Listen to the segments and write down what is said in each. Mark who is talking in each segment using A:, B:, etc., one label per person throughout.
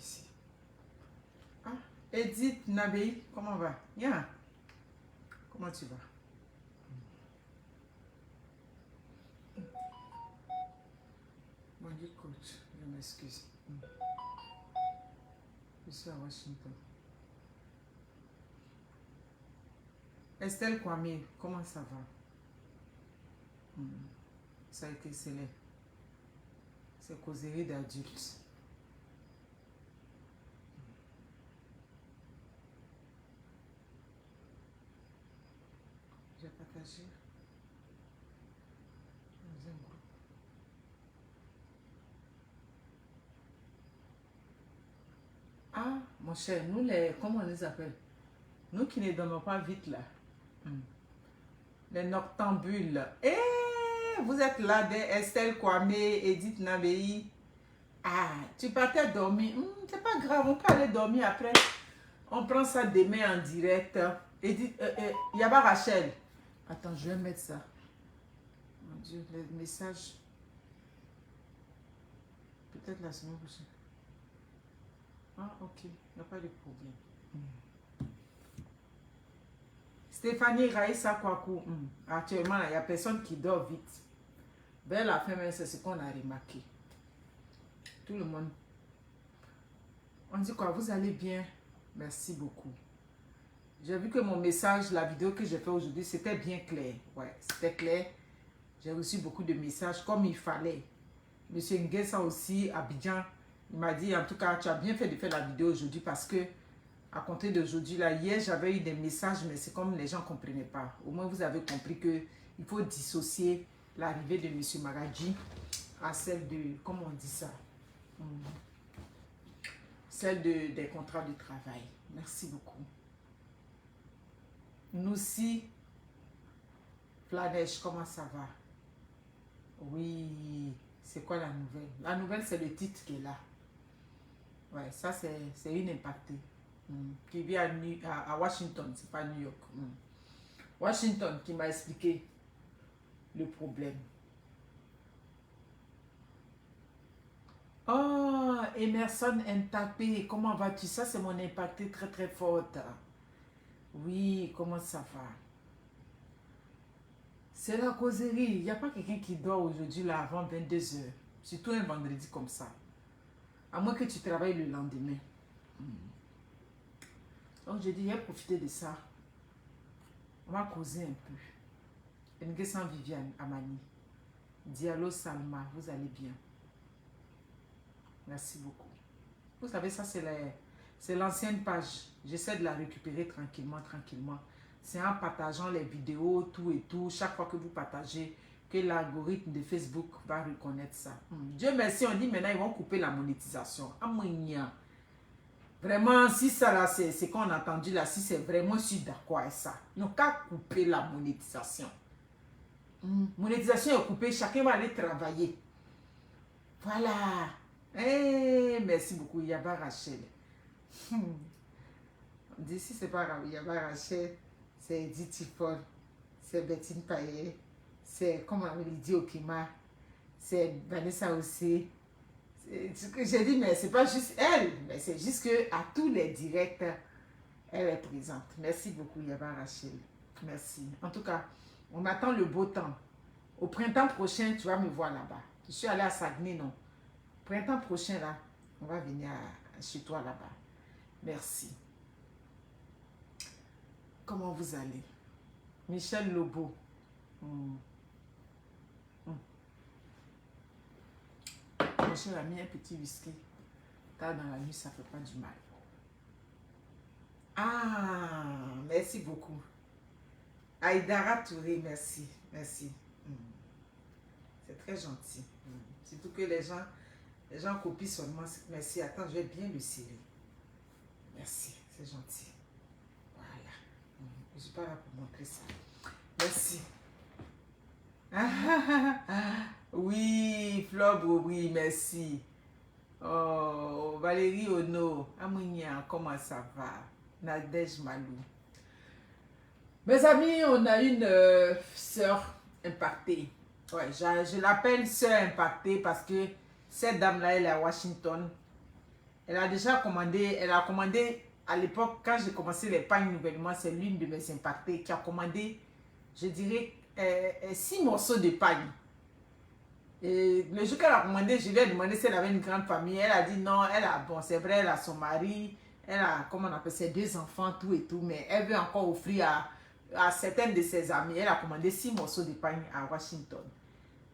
A: ici. Ah, Edith Nabei, comment va? Bien. Comment tu vas? Bon, Dieu coach, je m'excuse. Je suis à Washington. Estelle Kwame, comment ça va? Ça a été scellé. C'est causerie d'adultes. J'ai partagé dans un groupe. Ah, mon cher, nous les, comment on les appelle? Nous qui ne dormons pas vite là. Les noctambules. Eh, vous êtes là, Estelle Kwame, Edith Nabei. Ah, tu partais dormir. C'est pas grave, on peut aller dormir après. On prend ça demain en direct. Edith, Yaba Rachel. Attends, je vais mettre ça. Mon Dieu, les messages. Peut-être la semaine prochaine. Ah, ok, il n'y a pas de problème. Stéphanie Raïssa Kwaku. Actuellement, il n'y a personne qui dort vite. Vers la fin, c'est ce qu'on a remarqué. Tout le monde. On dit quoi? Vous allez bien? Merci beaucoup. J'ai vu que mon message, la vidéo que j'ai fait aujourd'hui, c'était bien clair. Ouais, c'était clair. J'ai reçu beaucoup de messages comme il fallait. Monsieur Nguessa aussi, Abidjan, il m'a dit, en tout cas, tu as bien fait de faire la vidéo aujourd'hui parce que, à compter d'aujourd'hui, là, hier, j'avais eu des messages, mais c'est comme les gens ne comprenaient pas. Au moins, vous avez compris qu'il faut dissocier l'arrivée de Monsieur Maradji à celle de, comment on dit ça? Celle des contrats de travail. Merci beaucoup. Noussi Flanèche, comment ça va? Oui, c'est quoi la nouvelle? La nouvelle, c'est le titre qui est là. Ouais, ça, c'est une impactée. Qui vit à Washington, c'est pas New York. Washington qui m'a expliqué le problème. Oh, Emerson Ntapé, comment vas-tu? Ça, c'est mon impacté très très forte. Oui, comment ça va? C'est la causerie. Il n'y a pas quelqu'un qui dort aujourd'hui là avant 22 h. Surtout un vendredi comme ça. À moins que tu travailles le lendemain. Donc je dis, j'ai profité de ça. On va causer un peu. Nguessan Viviane Amani. Diallo Salma, vous allez bien. Merci beaucoup. Vous savez, ça c'est l'ancienne page. J'essaie de la récupérer tranquillement. C'est en partageant les vidéos, tout et tout. Chaque fois que vous partagez, que l'algorithme de Facebook va reconnaître ça. Dieu merci, on dit maintenant ils vont couper la monétisation. Vraiment, si ça là, c'est qu'on a entendu là, si c'est vraiment, je suis d'accord avec ça. Ils n'ont qu'à couper la monétisation. Monétisation est coupée, chacun va aller travailler. Voilà. Merci beaucoup, Yaba Rachel. D'ici, c'est pas grave, Yaba Rachel, c'est Edith Tifol, c'est Bettine Payet, c'est comme Lydie Okima, c'est Vanessa aussi. Ce que j'ai dit, mais c'est pas juste elle, mais c'est juste que à tous les directs, elle est présente. Merci beaucoup, Yaba Rachel. Merci. En tout cas, on attend le beau temps. Au printemps prochain, tu vas me voir là-bas. Je suis allée à Saguenay, non? Printemps prochain, là, on va venir chez toi là-bas. Merci. Comment vous allez? Michel Lobo. Michel a mis un petit whisky. Tard dans la nuit, ça ne fait pas du mal. Ah, merci beaucoup. Aïdara Touré, merci. Merci. C'est très gentil. Surtout que les gens copient seulement. Merci. Attends, je vais bien le serrer. Merci. C'est gentil. Voilà. Je ne suis pas là pour montrer ça. Merci. Oui, Flore, oui, merci. Oh, Valérie Ono. Amounia, comment ça va? Nadège Malou. Mes amis, on a une sœur impactée. Ouais, je l'appelle sœur impactée parce que cette dame-là, elle est à Washington. Elle a déjà commandé, elle a commandé à l'époque, quand j'ai commencé les pagnes nouvellement, c'est l'une de mes impactées qui a commandé, je dirais, 6 morceaux de pagne. Et le jour qu'elle a commandé, je lui ai demandé si elle avait une grande famille. Elle a dit non, bon, c'est vrai, elle a son mari, elle a, comment on appelle, ses 2 enfants, tout et tout, mais elle veut encore offrir à certaines de ses amies. Elle a commandé 6 morceaux de pagne à Washington.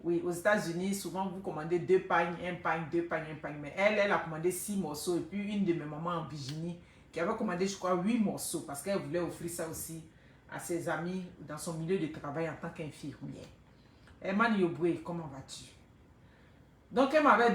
A: Oui, aux États-Unis, souvent vous commandez 2 pagnes, un pagne, 2 pagnes, un pagne. Mais elle a commandé 6 morceaux. Et puis une de mes mamans en Virginie qui avait commandé, je crois, 8 morceaux parce qu'elle voulait offrir ça aussi à ses amis dans son milieu de travail en tant qu'infirmière. Emma Yoboué, comment vas-tu? Donc, elle m'avait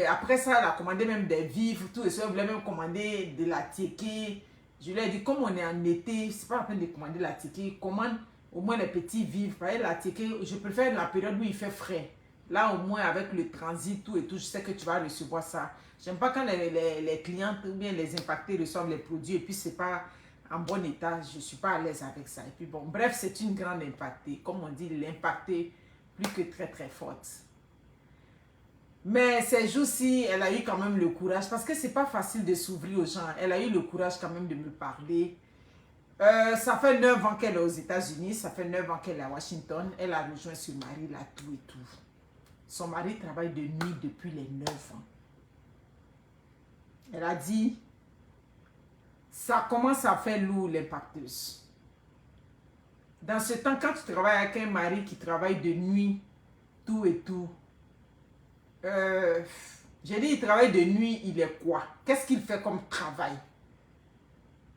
A: après ça, elle a commandé même des vivres, tout et ça. Elle voulait même commander de la tiéké. Je lui ai dit, comme on est en été, c'est pas la peine de commander la tiéké. Commande au moins les petits vivres. Par exemple, la tiéké, je préfère la période où il fait frais. Là, au moins, avec le transit, tout et tout, je sais que tu vas recevoir ça. J'aime pas quand les clientes ou bien les impactés reçoivent les produits et puis c'est pas en bon état. Je suis pas à l'aise avec ça. Et puis bon, bref, c'est une grande impactée. Comme on dit, l'impactée plus que très très forte. Mais ces jours-ci, elle a eu quand même le courage, parce que c'est pas facile de s'ouvrir aux gens. Elle a eu le courage quand même de me parler. Ça fait 9 ans qu'elle est aux États-Unis, ça fait 9 ans qu'elle est à Washington. Elle a rejoint son mari là, tout et tout. Son mari travaille de nuit depuis les 9 ans. Elle a dit, ça commence à faire lourd l'impacteuse. Dans ce temps, quand tu travailles avec un mari qui travaille de nuit, tout et tout, j'ai dit, il travaille de nuit, il est quoi? Qu'est-ce qu'il fait comme travail?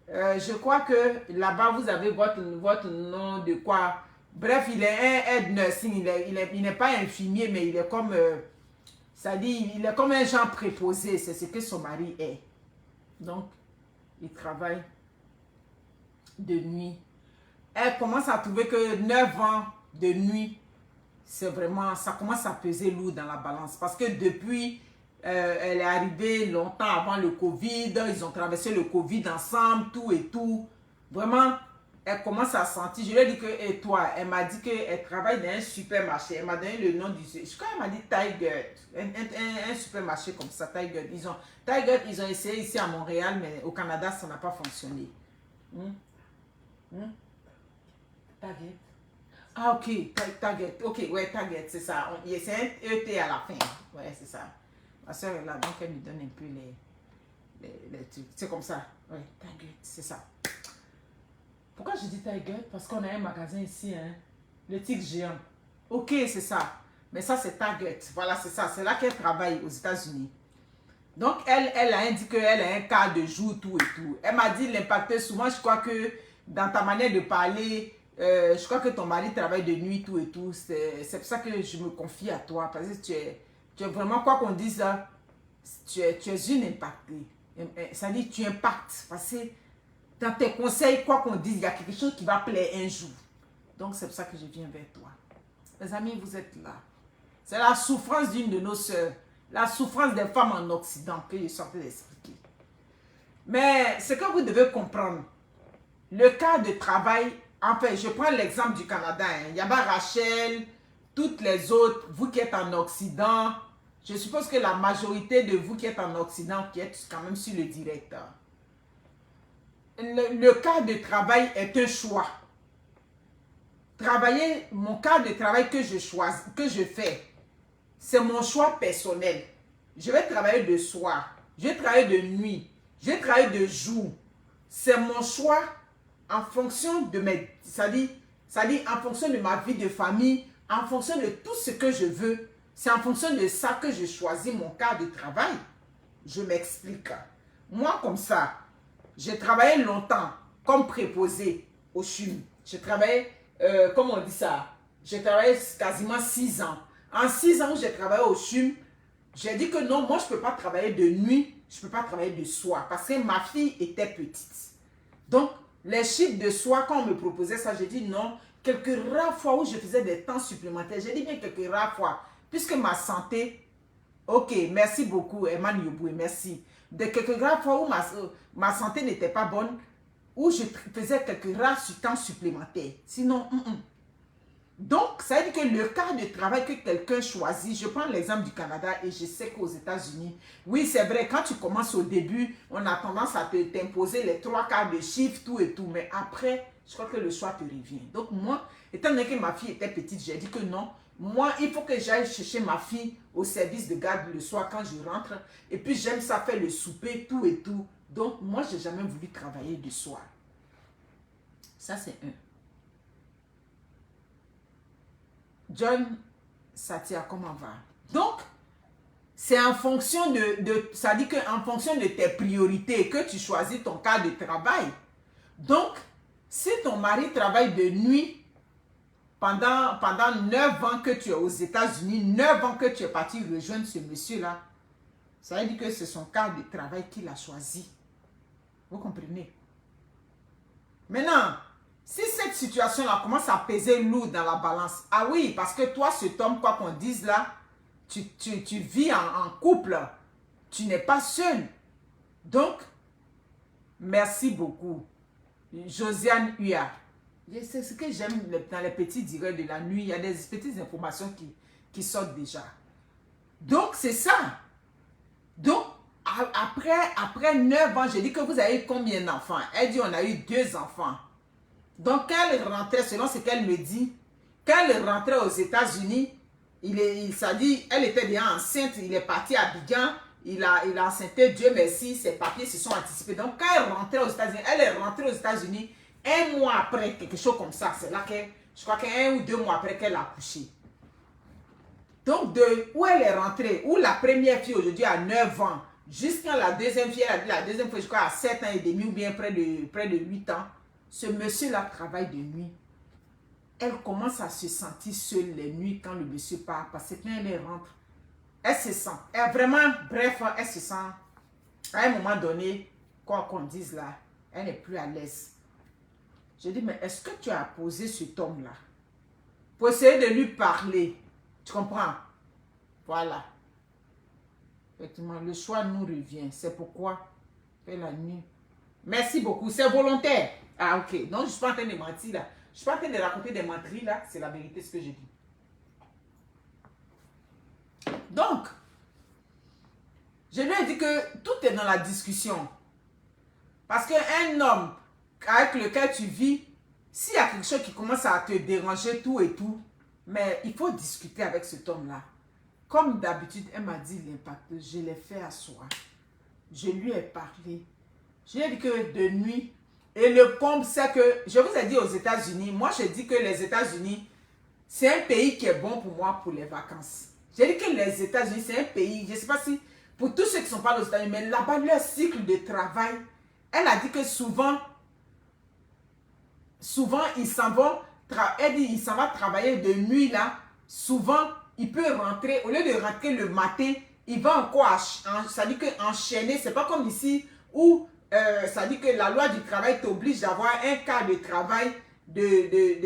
A: Je crois que là-bas, vous avez votre nom de quoi? Bref, il est un head nursing, il n'est pas infirmier, mais il est comme, ça dit, il est comme un genre préposé, c'est ce que son mari est. Donc, il travaille de nuit. Elle commence à trouver que 9 ans de nuit, c'est vraiment, ça commence à peser lourd dans la balance. Parce que depuis, elle est arrivée longtemps avant le Covid, ils ont traversé le Covid ensemble, tout et tout. Vraiment, elle commence à sentir, je lui ai dit que, et toi, elle m'a dit qu'elle travaille dans un supermarché. Elle m'a donné le nom du, je crois qu'elle m'a dit Tiger, un supermarché comme ça, Tiger. Tiger, ils ont essayé ici à Montréal, mais au Canada, ça n'a pas fonctionné. Target. Ah, ok, Target. Ok, ouais, Target, c'est ça. C'est un ET à la fin. Ouais, c'est ça. Ma soeur est là, donc elle me donne un peu les trucs. C'est comme ça. Ouais, Target, c'est ça. Pourquoi je dis Target? Parce qu'on a un magasin ici, hein. Le tigre géant. Ok, c'est ça. Mais ça, c'est Target. Voilà, c'est ça. C'est là qu'elle travaille aux États-Unis. Donc, elle a indiqué qu'elle a un quart de jour, tout et tout. Elle m'a dit l'impacter souvent. Je crois que dans ta manière de parler, je crois que ton mari travaille de nuit, tout et tout. C'est pour ça que je me confie à toi. Parce que tu es vraiment, quoi qu'on dise, tu es une impactée. Ça dit tu impactes. Parce que dans tes conseils, quoi qu'on dise, il y a quelque chose qui va plaire un jour. Donc, c'est pour ça que je viens vers toi. Les amis, vous êtes là. C'est la souffrance d'une de nos sœurs. La souffrance des femmes en Occident que je suis en train d'expliquer. Mais ce que vous devez comprendre, le cas de travail, en fait, je prends l'exemple du Canada. Il y a Rachel, toutes les autres, vous qui êtes en Occident, je suppose que la majorité de vous qui êtes en Occident, qui êtes quand même sur le direct, le cas de travail est un choix. Travailler, mon cas de travail que je choisis, que je fais, c'est mon choix personnel. Je vais travailler de soir, je vais travailler de nuit, je vais travailler de jour. C'est mon choix en fonction de mes... Ça dit en fonction de ma vie de famille, en fonction de tout ce que je veux. C'est en fonction de ça que je choisis mon cas de travail. Je m'explique. Moi, comme ça, j'ai travaillé longtemps comme préposé au CHUM. J'ai travaillé, comment on dit ça? J'ai travaillé quasiment 6 ans. En 6 ans où j'ai travaillé au CHUM, j'ai dit que non, moi je ne peux pas travailler de nuit, je ne peux pas travailler de soir parce que ma fille était petite. Donc, les chiffres de soir, quand on me proposait ça, j'ai dit non. Quelques rares fois où je faisais des temps supplémentaires, j'ai dit bien quelques rares fois, puisque ma santé, ok, merci beaucoup, Eman Yoboué, merci. De quelques rares fois où ma santé n'était pas bonne, où je faisais quelques rares temps supplémentaires. Sinon, Donc, ça veut dire que le cas de travail que quelqu'un choisit, je prends l'exemple du Canada et je sais qu'aux États-Unis, oui, c'est vrai, quand tu commences au début, on a tendance à t'imposer les 3 quarts de chiffre, tout et tout. Mais après, je crois que le choix te revient. Donc, moi, étant donné que ma fille était petite, j'ai dit que non. Moi, il faut que j'aille chercher ma fille au service de garde le soir quand je rentre. Et puis, j'aime ça faire le souper, tout et tout. Donc, moi, je n'ai jamais voulu travailler le soir. Ça, c'est un. John Satia, comment va? Donc, c'est en fonction ça dit qu'en fonction de tes priorités que tu choisis ton cas de travail. Donc, si ton mari travaille de nuit pendant 9 ans que tu es aux États-Unis, 9 ans que tu es parti rejoindre ce monsieur-là, ça veut dire que c'est son cas de travail qu'il a choisi. Vous comprenez? Maintenant, si cette situation-là commence à peser lourd dans la balance, ah oui, parce que toi, cet homme, quoi qu'on dise là, tu vis en couple, tu n'es pas seul. Donc, merci beaucoup. Josiane Huya. C'est ce que j'aime dans les petits direts de la nuit. Il y a des petites informations qui sortent déjà. Donc, c'est ça. Donc, après 9 ans, j'ai dit que vous avez combien d'enfants? Elle dit on a eu 2 enfants. Donc, quand elle rentrait, selon ce qu'elle me dit, quand elle rentrait aux États-Unis, ça dit, elle était déjà enceinte, il est parti à Abidjan, il a enceinté, Dieu merci, ses papiers se sont anticipés. Donc, quand elle rentrait aux États-Unis, elle est rentrée aux États-Unis 1 mois après, quelque chose comme ça. C'est là que, je crois qu'un ou 2 mois après qu'elle a accouché. Donc, de où elle est rentrée, où la première fille aujourd'hui a 9 ans, jusqu'à la deuxième fille, elle a dit la deuxième fois, je crois, à 7 ans et demi ou bien près de 8 ans, ce monsieur-là travaille de nuit. Elle commence à se sentir seule les nuits quand le monsieur part, parce que quand elle rentre, elle se sent, vraiment, bref, elle se sent, à un moment donné, quoi qu'on dise là, elle n'est plus à l'aise. Je dis, mais est-ce que tu as posé cet homme-là pour essayer de lui parler? Tu comprends? Voilà. Effectivement, le choix nous revient. C'est pourquoi fait la nuit. Merci beaucoup. C'est volontaire. Ah, ok. Donc, je ne suis pas en train de mentir là. Je ne suis pas en train de raconter des menteries là. C'est la vérité ce que j'ai dit. Donc, je lui ai dit que tout est dans la discussion. Parce qu'un homme avec lequel tu vis, s'il y a quelque chose qui commence à te déranger, tout et tout, mais il faut discuter avec cet homme-là. Comme d'habitude, elle m'a dit l'impact. Je l'ai fait asseoir. Je lui ai parlé. Je lui ai dit que de nuit, et le comble, c'est que, je vous ai dit aux États-Unis, moi je dis que les États-Unis, c'est un pays qui est bon pour moi pour les vacances. J'ai dit que les États-Unis, c'est un pays, je ne sais pas si, pour tous ceux qui ne sont pas aux États-Unis, mais là-bas, leur cycle de travail, elle a dit que souvent, ils s'en vont, elle dit, il s'en va travailler de nuit là, souvent, il peut rentrer, au lieu de rentrer le matin, il va encore, ça dit que enchaîner, c'est pas comme ici, où ça dit que la loi du travail t'oblige d'avoir un quart de travail,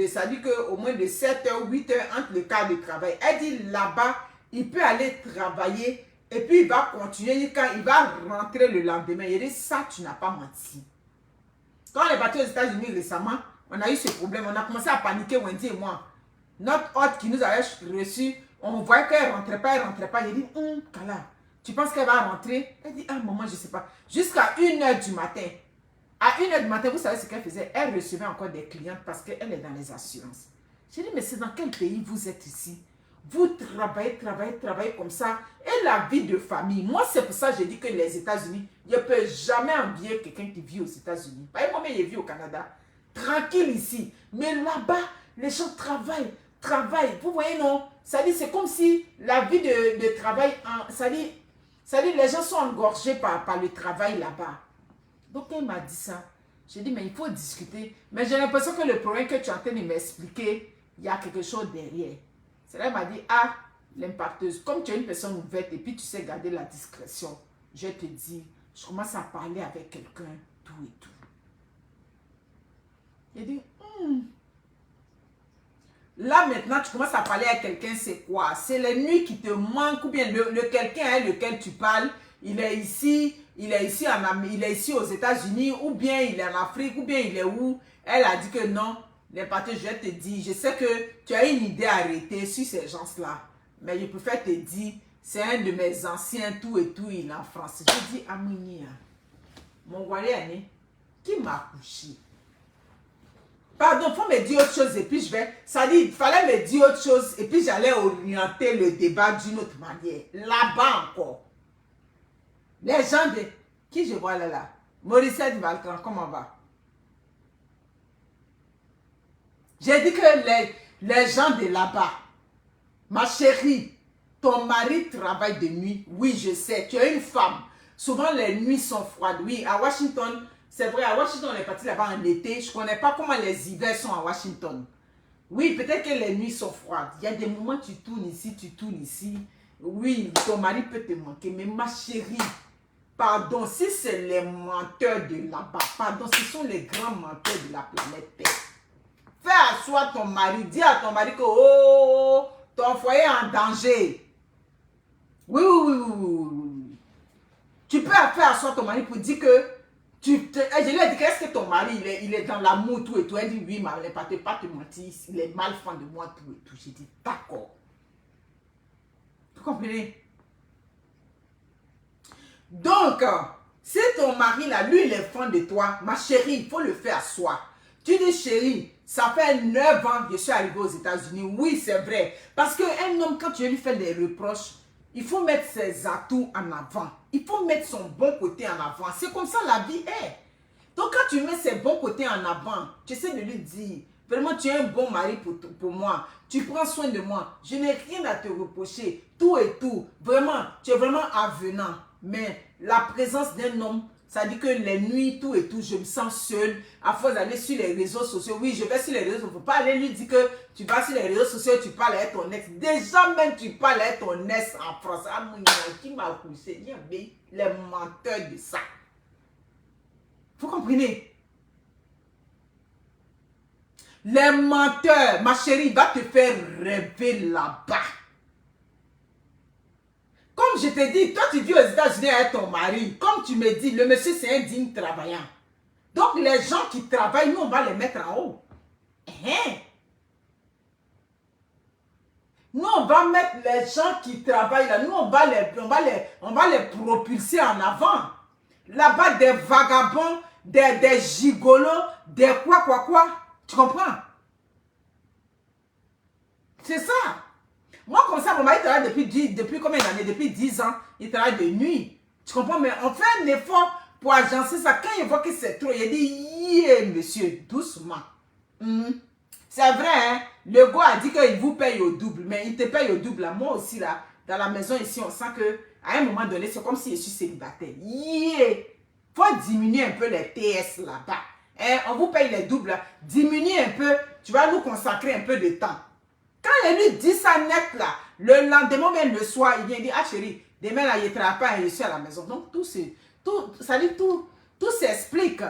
A: ça dit qu'au moins de 7 heures, 8 heures entre le quart de travail. Elle dit là-bas, il peut aller travailler, et puis il va continuer, quand il va rentrer le lendemain. Il dit, ça, tu n'as pas menti. Quand on est parti aux États-Unis récemment, on a eu ce problème, on a commencé à paniquer, Wendy et moi. Notre hôte qui nous avait reçu, on voyait qu'elle ne rentrait pas, Il dit, Kala, tu penses qu'elle va rentrer? Elle dit, ah maman, je ne sais pas. Jusqu'à 1h du matin. À 1h du matin, vous savez ce qu'elle faisait? Elle recevait encore des clientes parce qu'elle est dans les assurances. J'ai dit, mais c'est dans quel pays vous êtes ici? Vous travaillez comme ça. Et la vie de famille. Moi, c'est pour ça que j'ai dit que les États-Unis, je ne peux jamais envier quelqu'un qui vit aux États-Unis. Moi-même, je vis au Canada. Tranquille ici. Mais là-bas, les gens travaillent. Vous voyez, non? Ça dit, c'est comme si la vie de travail, ça dit, les gens sont engorgés par le travail là-bas. Donc, elle m'a dit ça. J'ai dit, mais il faut discuter. Mais j'ai l'impression que le problème que tu es en train de m'expliquer, il y a quelque chose derrière. C'est là qu'elle m'a dit, ah, l'impacteuse, comme tu es une personne ouverte et puis tu sais garder la discrétion, je te dis, je commence à parler avec quelqu'un, tout et tout. J'ai dit, Là maintenant, tu commences à parler à quelqu'un, c'est quoi? C'est les nuits qui te manquent ou bien le quelqu'un avec lequel tu parles, il est ici aux États-Unis ou bien il est en Afrique ou bien il est où? Elle a dit que non, les parties, je vais te dire, je sais que tu as une idée arrêtée sur ces gens-là, mais je préfère te dire, c'est un de mes anciens, tout et tout, il est en France. Je dis, Amounia, mon Gualéane, qui m'a couché? Pardon, il faut me dire autre chose et puis je vais... Ça dit, il fallait me dire autre chose et puis j'allais orienter le débat d'une autre manière. Là-bas encore. Les gens de... Qui je vois là? Morissette Valcran, comment va? J'ai dit que les gens de là-bas, ma chérie, ton mari travaille de nuit. Oui, je sais, tu es une femme. Souvent, les nuits sont froides. Oui, à Washington... C'est vrai, à Washington, on est parti là-bas en été. Je ne connais pas comment les hivers sont à Washington. Oui, peut-être que les nuits sont froides. Il y a des moments tu tournes ici, tu tournes ici. Oui, ton mari peut te manquer. Mais ma chérie, pardon, si c'est les menteurs de là-bas, pardon, ce sont les grands menteurs de la planète Terre. Fais asseoir ton mari. Dis à ton mari que, oh, ton foyer est en danger. Oui, oui, oui, oui, oui, oui. Tu peux faire asseoir ton mari pour dire que je lui ai dit, qu'est-ce que ton mari, il est dans l'amour, tout et tout. Elle dit, oui, mais elle ne peut pas te mentir, il est mal fan de moi, tout et tout. J'ai dit, d'accord. Vous comprenez? Donc, si ton mari, là, lui, il est fan de toi, ma chérie, il faut le faire soi. Tu dis, chérie, ça fait 9 ans que je suis arrivée aux États-Unis. Oui, c'est vrai. Parce qu'un homme, quand tu lui fais des reproches, il faut mettre ses atouts en avant. Il faut mettre son bon côté en avant. C'est comme ça la vie est. Donc, quand tu mets ses bons côtés en avant, tu essaies de lui dire, vraiment, tu es un bon mari pour moi. Tu prends soin de moi. Je n'ai rien à te reprocher. Tout et tout. Vraiment, tu es vraiment avenant. Mais la présence d'un homme, ça dit que les nuits, tout et tout, je me sens seule. À force d'aller sur les réseaux sociaux. Oui, je vais sur les réseaux sociaux. Il ne faut pas aller lui dire que tu vas sur les réseaux sociaux, tu parles avec ton ex. Déjà même, tu parles avec ton ex en France. Ah, mon qui m'a couché. Les menteurs de ça. Vous comprenez? Les menteurs, ma chérie, va te faire rêver là-bas. Comme je te dis, toi tu vis aux États-Unis avec ton mari. Comme tu me dis, le monsieur c'est un digne travaillant. Donc les gens qui travaillent, nous on va les mettre en haut. Nous on va mettre les gens qui travaillent là. Nous on va les propulser en avant. Là-bas des vagabonds, des gigolos, des quoi. Tu comprends? C'est ça. Moi, comme ça, mon mari travaille depuis combien d'années? Depuis 10 ans. Il travaille de nuit. Tu comprends? Mais on fait un effort pour agencer ça. Quand il voit que c'est trop, il dit, yeah, monsieur, doucement. C'est vrai, hein? Le gars a dit qu'il vous paye au double. Mais il te paye au double. Là. Moi aussi, là, dans la maison ici, on sent qu'à un moment donné, c'est comme si je suis célibataire. Yeah! Faut diminuer un peu les TS là-bas. Hein? On vous paye les doubles. Là. Diminuer un peu. Tu vas nous consacrer un peu de temps. Quand il lui dit ça net là, le lendemain, même le soir, il vient dire, ah chérie, demain là, il ne travaille pas et je suis à la maison. Donc tout s'explique.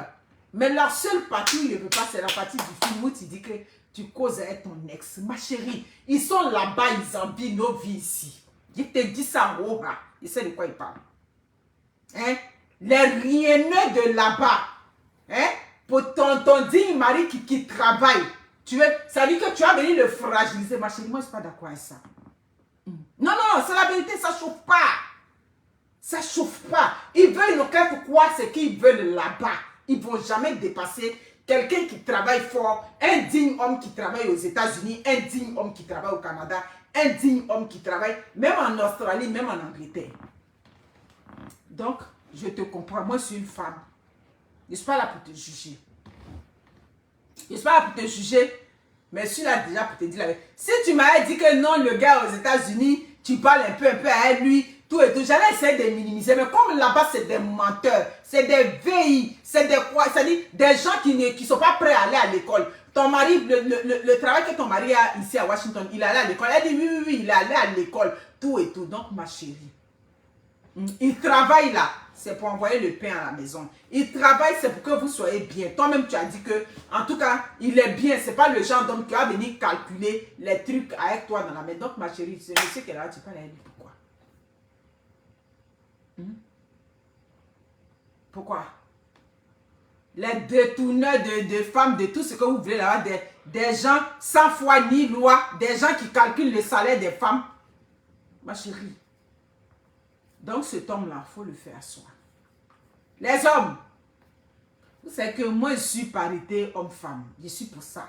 A: Mais la seule partie où il ne veut pas, c'est la partie du film où tu dis que tu causes avec ton ex. Ma chérie, ils sont là-bas, ils envient nos vies ici. Je te dis ça, oh, il sait de quoi il parle. Hein? Les rieneux de là-bas, hein? Pour ton digne mari qui travaille. Ça dit que tu as venu le fragiliser. Ma chérie, moi, je ne suis pas d'accord avec ça. Non, c'est la vérité, ça ne chauffe pas. Ça ne chauffe pas. Ils veulent nous faire quoi ce qu'ils veulent là-bas. Ils ne vont jamais dépasser quelqu'un qui travaille fort, un digne homme qui travaille aux États-Unis, un digne homme qui travaille au Canada, un digne homme qui travaille même en Australie, même en Angleterre. Donc, je te comprends. Moi, je suis une femme. Je ne suis pas là pour te juger. Je ne suis pas là pour te juger, mais je suis là déjà pour te dire la vérité. Si tu m'avais dit que non, le gars aux États-Unis, tu parles un peu à lui, tout et tout, j'allais essayer de minimiser. Mais comme là-bas, c'est des menteurs, c'est des VI, c'est des quoi, c'est-à-dire des gens qui ne sont pas prêts à aller à l'école. Ton mari, le travail que ton mari a ici à Washington, il est allé à l'école. Elle dit oui, il est allé à l'école, tout et tout. Donc, ma chérie, il travaille là. C'est pour envoyer le pain à la maison. Il travaille, c'est pour que vous soyez bien. Toi-même, tu as dit que, en tout cas, il est bien. Ce n'est pas le genre d'homme qui va venir calculer les trucs avec toi dans la maison. Donc, ma chérie, c'est monsieur qui est là, tu parles à lui. Pourquoi? Pourquoi? les détourneurs de femmes, de tout ce que vous voulez là-bas, des gens sans foi ni loi, des gens qui calculent le salaire des femmes. Ma chérie. Donc cet homme-là, il faut le faire asseoir. Les hommes, vous savez que moi je suis parité homme-femme. Je suis pour ça.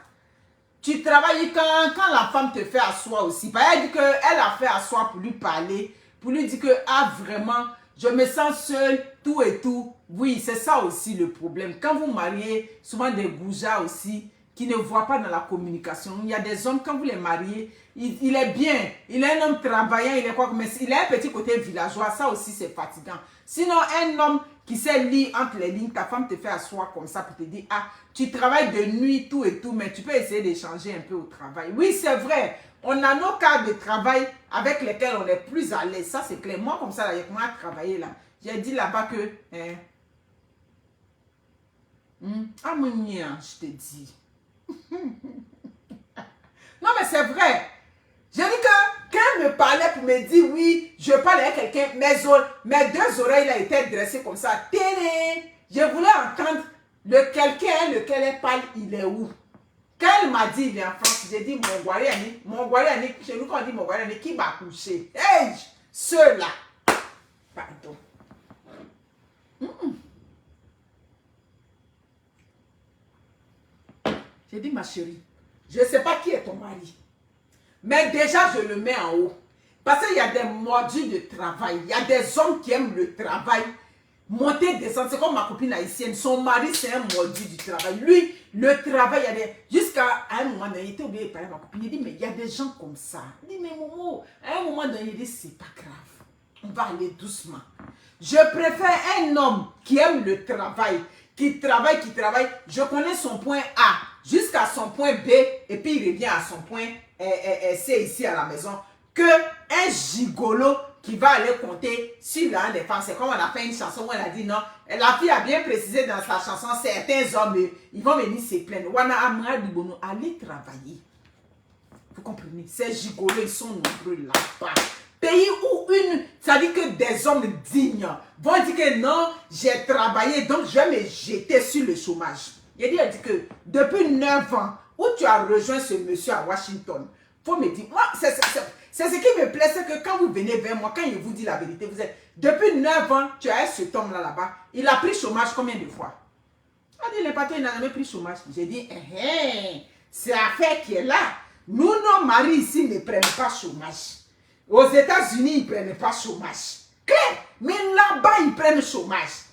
A: Tu travailles quand la femme te fait asseoir aussi. Elle dit qu'elle a fait asseoir pour lui parler, pour lui dire que, ah vraiment, je me sens seule, tout et tout. Oui, c'est ça aussi le problème. Quand vous mariez, souvent des goujats aussi, qui ne voient pas dans la communication. Il y a des hommes, quand vous les mariez, il est bien. Il est un homme travaillant, il est quoi, mais il a un petit côté villageois. Ça aussi, c'est fatigant. Sinon, un homme qui sait lire entre les lignes, ta femme te fait asseoir comme ça pour te dire, ah, tu travailles de nuit, tout et tout, mais tu peux essayer d'échanger un peu au travail. Oui, c'est vrai. On a nos cas de travail avec lesquels on est plus à l'aise. Ça, c'est clair. Moi, comme ça, avec moi, à travailler là, j'ai dit là-bas que, ah, mon mien, je te dis. Non, mais c'est vrai. J'ai dit que quand elle me parlait pour me dire oui, je parle avec quelqu'un, mes deux oreilles là étaient dressées comme ça. Téné, je voulais entendre le quelqu'un lequel elle parle, il est où? Quand elle m'a dit il est en France, j'ai dit mon Guariani, chez nous quand on dit mon Guariani, qui va coucher? Hey, ceux-là. Pardon. J'ai dit ma chérie, je ne sais pas qui est ton mari. Mais déjà, je le mets en haut. Parce qu'il y a des mordus de travail. Il y a des hommes qui aiment le travail. Monter, descendre. C'est comme ma copine haïtienne. Son mari, c'est un mordu du travail. Lui, le travail, il y a des... Jusqu'à un moment donné, il était obligé de parler à ma copine. Il dit, mais il y a des gens comme ça. Il dit, mais Momo, à un moment donné, il dit, c'est pas grave. On va aller doucement. Je préfère un homme qui aime le travail, qui travaille. Je connais son point A jusqu'à son point B et puis il revient à son point C ici à la maison, que un gigolo qui va aller compter sur l'un des femmes. C'est comme on a fait une chanson où elle a dit non. La fille a bien précisé dans sa chanson, certains hommes, ils vont venir se plaindre. Allez travailler. Vous comprenez? Ces gigolos, ils sont nombreux là-bas. Pays où ça dit que des hommes dignes vont dire que non, j'ai travaillé, donc je vais me jeter sur le chômage. Il a dit que depuis 9 ans, où tu as rejoint ce monsieur à Washington, il faut me dire, moi, c'est ce qui me plaît, c'est que quand vous venez vers moi, quand il vous dit la vérité, vous êtes, depuis 9 ans, tu as cet homme là-bas, il a pris chômage combien de fois? Il a dit, le patron, il n'a jamais pris chômage. J'ai dit, c'est l'affaire qui est là. Nous, nos maris ici ne prennent pas chômage. Aux États-Unis, ils ne prennent pas chômage. Claire, mais là-bas, ils prennent chômage.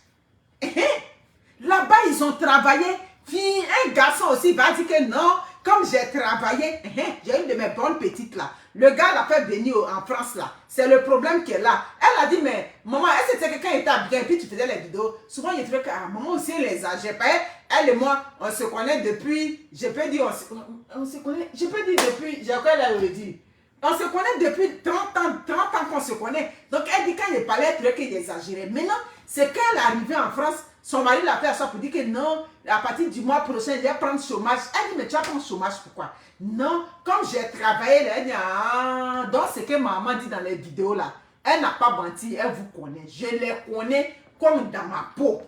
A: Là-bas, ils ont travaillé. Puis un garçon aussi va dire que non, comme j'ai travaillé, j'ai une de mes bonnes petites là. Le gars l'a fait venir en France là. C'est le problème qui est là. Elle a dit, mais maman, est-ce que c'est quelqu'un qui était bien, puis tu faisais les vidéos. Souvent, il trouvait que maman aussi, les âgés. Elle et moi, on se connaît depuis, je peux dire, on se connaît, je peux dire depuis, j'ai quoi elle le dit. On se connaît depuis 30 ans qu'on se connaît. Donc, elle dit quand il parlait, elle trouvait qu'il exagérait. Maintenant, c'est quand elle est arrivée en France, son mari l'a fait à ça pour dire que non, à partir du mois prochain, il va prendre chômage. Elle dit, mais tu vas prendre chômage, pourquoi? Non, comme j'ai travaillé, elle dit, ah, donc ce que maman dit dans les vidéos là, elle n'a pas menti, elle vous connaît. Je les connais comme dans ma peau.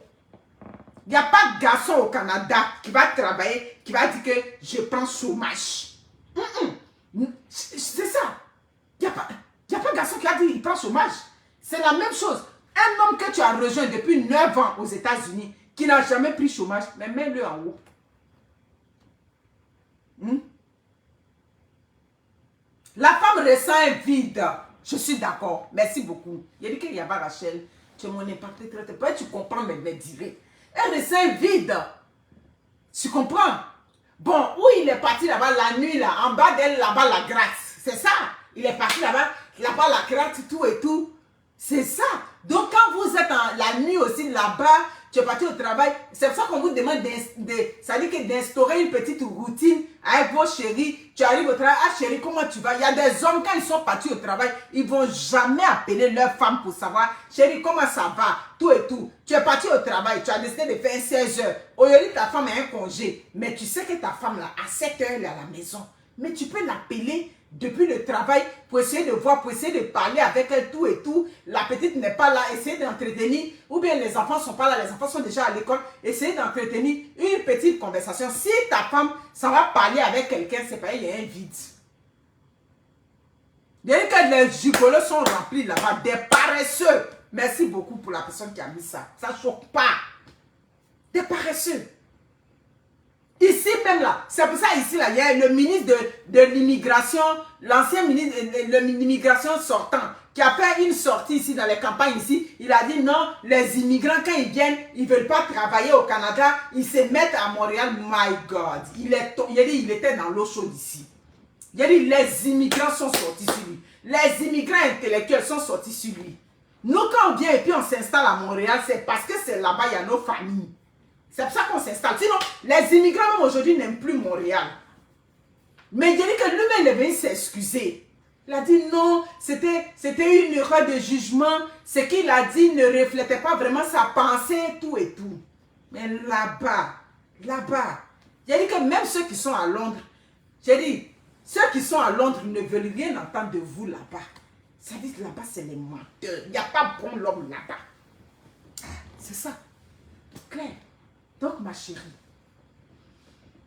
A: Il n'y a pas de garçon au Canada qui va travailler, qui va dire que je prends chômage. C'est ça. Il n'y a pas de garçon qui a dit qu'il prend chômage. C'est la même chose. Un homme que tu as rejoint depuis 9 ans aux États-Unis, qui n'a jamais pris chômage, mais mets-le en haut. La femme ressent un vide. Je suis d'accord. Merci beaucoup. Il a dit qu'il y a pas Rachel. Tu es mon impacté. Peut-être tu comprends mes dires. Elle ressent un vide. Tu comprends? Bon, où il est parti là-bas la nuit, là, en bas d'elle, là-bas, la gratte. C'est ça. Il est parti là-bas, la gratte, tout et tout. C'est ça. Donc, quand vous êtes la nuit aussi là-bas, tu es parti au travail, c'est pour ça qu'on vous demande d'instaurer une petite routine avec vos chéris. Tu arrives au travail, ah chérie, comment tu vas? Il y a des hommes, quand ils sont partis au travail, ils ne vont jamais appeler leur femme pour savoir, chérie, comment ça va? Tout et tout. Tu es parti au travail, tu as décidé de faire 16 heures. Aujourd'hui, ta femme a un congé, mais tu sais que ta femme, là, à 7 heures, elle est à la maison. Mais tu peux l'appeler depuis le travail pour essayer de voir, pour essayer de parler avec elle, tout et tout. La petite n'est pas là, essayer d'entretenir, ou bien les enfants ne sont pas là, les enfants sont déjà à l'école, essayer d'entretenir une petite conversation. Si ta femme s'en va parler avec quelqu'un, c'est pas, il y a un vide. Dès que les gigolos sont remplis là-bas, des paresseux. Merci beaucoup pour la personne qui a mis ça. Ça ne choque pas. Des paresseux. Ici même là, c'est pour ça ici là, il y a le ministre de l'immigration, l'ancien ministre de l'immigration sortant, qui a fait une sortie ici dans les campagnes ici. Il a dit non, les immigrants quand ils viennent, ils ne veulent pas travailler au Canada, ils se mettent à Montréal. My God, il était dans l'eau chaude ici. Il a dit les immigrants sont sortis sur lui. Les immigrants intellectuels sont sortis sur lui. Nous quand on vient et puis on s'installe à Montréal, c'est parce que c'est là-bas, il y a nos familles. C'est pour ça qu'on s'installe. Sinon, les immigrants même aujourd'hui n'aiment plus Montréal. Mais il dit que lui-même il est venu s'excuser. Il a dit non, c'était une erreur de jugement. Ce qu'il a dit ne reflétait pas vraiment sa pensée, tout et tout. Mais là-bas, il a dit que même ceux qui sont à Londres, j'ai dit, ceux qui sont à Londres ne veulent rien entendre de vous là-bas. Ça dit que là-bas, c'est les menteurs. Il n'y a pas bon l'homme là-bas. C'est ça. Clair. Donc, ma chérie,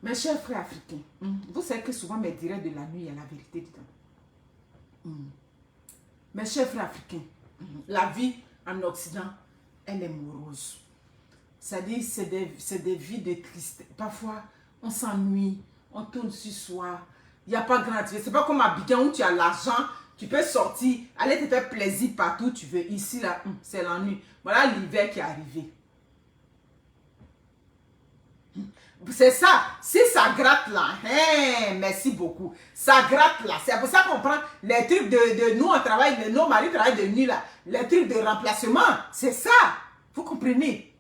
A: mes chers frères africains, vous savez que souvent mes directs de la nuit, il y a la vérité dedans. Mes chers frères africains, la vie en Occident, elle est morose. C'est-à-dire, c'est des vies de tristesse. Parfois, on s'ennuie, on tourne sur soi. Il n'y a pas grand chose. C'est pas comme à Abidjan où tu as l'argent, tu peux sortir, aller te faire plaisir partout où tu veux. Ici, là, c'est l'ennui. Voilà l'hiver qui est arrivé. C'est ça, si ça gratte là, merci beaucoup, ça gratte là, c'est pour ça qu'on prend les trucs de nous on travaille, nos maris travaillent de nuit là, les trucs de remplacement, c'est ça, vous comprenez.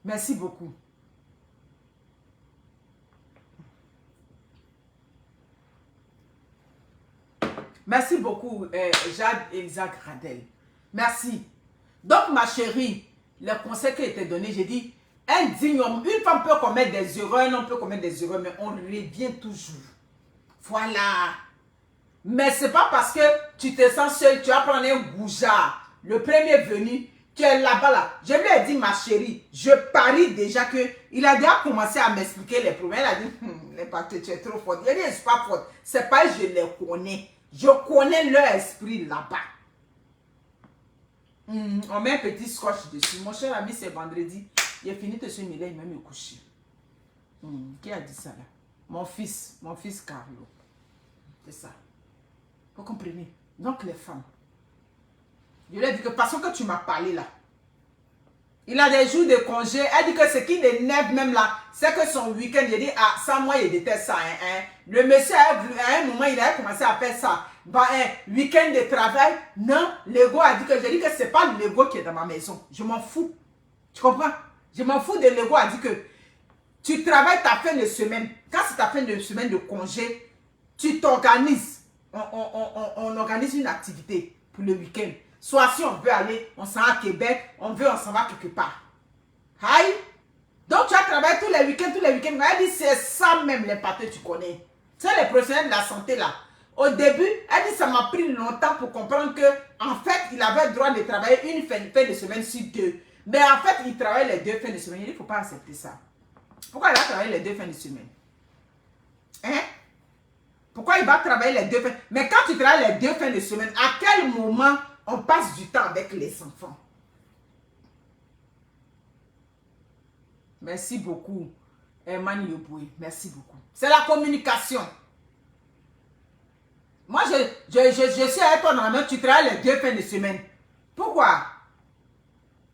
A: Merci beaucoup. Merci beaucoup, Jade Elisa Gradel. Merci. Donc, ma chérie, le conseil qui a été donné, j'ai dit, un digne homme, une femme peut commettre des erreurs, un homme peut commettre des erreurs, mais on revient toujours. Voilà. Mais c'est pas parce que tu te sens seul, tu vas prendre un goujard. Le premier venu, tu es là-bas là. Je lui ai dit, ma chérie, je parie déjà que il a déjà commencé à m'expliquer les problèmes. Il a dit, les partenaires, tu es trop forte. Il a dit, c'est pas forte. C'est pas je les connais. Je connais leur esprit là-bas. On met un petit scotch dessus. Mon cher ami, c'est vendredi. Il a fini de se mêler, il m'a mis au coucher. Qui a dit ça là? Mon fils Carlo. C'est ça. Vous comprenez? Donc les femmes. Je lui ai dit que parce que tu m'as parlé là. Il a des jours de congé. Elle dit que ce qui l'énerve même là, c'est que son week-end, il dit, ah, ça, moi, il déteste ça. Le monsieur, à un moment, il a commencé à faire ça. Bah, un week-end de travail. Non, l'ego a dit que, j'ai dit que c'est pas l'ego qui est dans ma maison. Je m'en fous. Tu comprends? Je m'en fous de l'ego a dit que tu travailles ta fin de semaine. Quand c'est ta fin de semaine de congé, tu t'organises. On organise une activité pour le week-end. Soit si on veut aller, on s'en va à Québec, on s'en va quelque part. Aïe! Donc tu as travaillé tous les week-ends. Elle dit c'est ça même les partenaires tu connais. C'est les professionnels de la santé là. Au début, elle dit ça m'a pris longtemps pour comprendre que en fait, il avait le droit de travailler une fin de semaine sur deux. Mais en fait, il travaille les deux fins de semaine. Il dit, il ne faut pas accepter ça. Pourquoi il va travailler les deux fins de semaine? Hein? Pourquoi il va travailler les deux fins? Mais quand tu travailles les deux fins de semaine, à quel moment on passe du temps avec les enfants? Merci beaucoup, Herman Yopoué. Merci beaucoup. C'est la communication. Moi, je suis avec toi dans la main, tu travailles les deux fins de semaine. Pourquoi?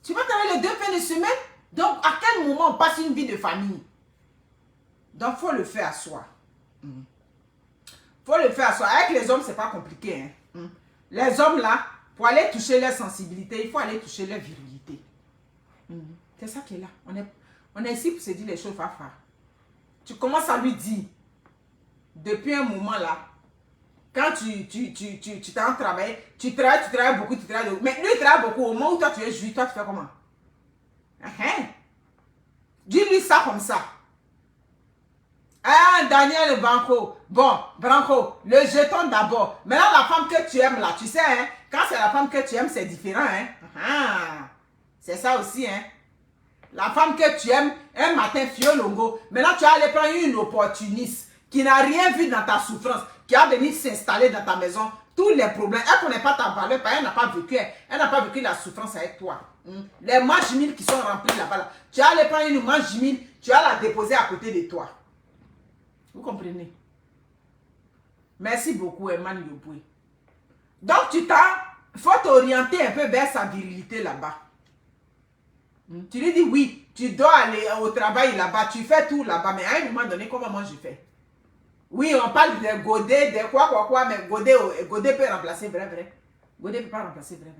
A: Tu vas travailler les deux fins de semaine? Donc, à quel moment on passe une vie de famille? Donc, il faut le faire à soi. Faut le faire à soi. Avec les hommes, c'est pas compliqué. Les hommes, là, pour aller toucher leur sensibilité, il faut aller toucher leur virilité. C'est ça qui est là. On est ici pour se dire les choses, Fafa. Tu commences à lui dire, depuis un moment, là, quand tu t'en travailles, tu travailles beaucoup, mais lui, il travaille beaucoup. Au moment où toi, tu es juif, toi, tu fais comment? Dis-lui ça comme ça. Ah, Daniel Branco. Bon, Branco, le jeton d'abord. Maintenant, la femme que tu aimes là, tu sais, hein, quand c'est la femme que tu aimes, c'est différent, hein. Ah, c'est ça aussi, hein. La femme que tu aimes, un matin, fiolongo. Maintenant, tu vas aller prendre une opportuniste qui n'a rien vu dans ta souffrance, qui va venir s'installer dans ta maison. Tous les problèmes, elle ne connaît pas ta valeur, parce qu'elle n'a pas vécu, elle n'a pas vécu la souffrance avec toi. Les manches mille qui sont remplies là-bas, là. Tu vas aller prendre une manche mille, tu vas la déposer à côté de toi. Vous comprenez? Merci beaucoup, Eman Yoboué. Donc, faut t'orienter un peu vers sa virilité là-bas. Tu lui dis oui, tu dois aller au travail là-bas, tu fais tout là-bas, mais à un moment donné, comment moi je fais? Oui, on parle de Godet, de quoi, mais Godet peut remplacer vrai. Godet ne peut pas remplacer vrai.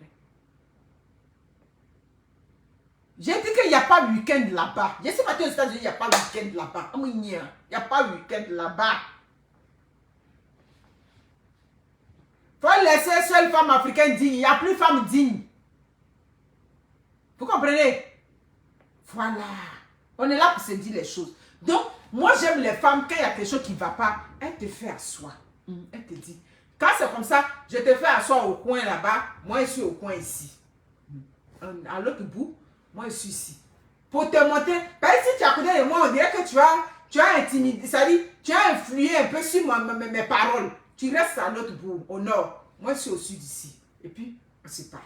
A: J'ai dit qu'il n'y a pas week-end là-bas. Je sais pas aux États-Unis, il n'y a pas week-end là-bas. Il n'y a pas week-end là-bas. Faut laisser seule femme africaine digne. Il n'y a plus femme digne. Vous comprenez? Voilà. On est là pour se dire les choses. Donc, moi j'aime les femmes, quand il y a quelque chose qui ne va pas, elle te fait asseoir. Elle te dit. Quand c'est comme ça, je te fais asseoir au coin là-bas, moi je suis au coin ici. À l'autre bout, moi je suis ici. Pour te montrer, parce que si tu as côté de moi, on dirait que tu as intimidé, c'est-à-dire, tu as influé un peu sur mes paroles. Tu restes à l'autre bout, au nord. Moi je suis au sud ici. Et puis, on se parle.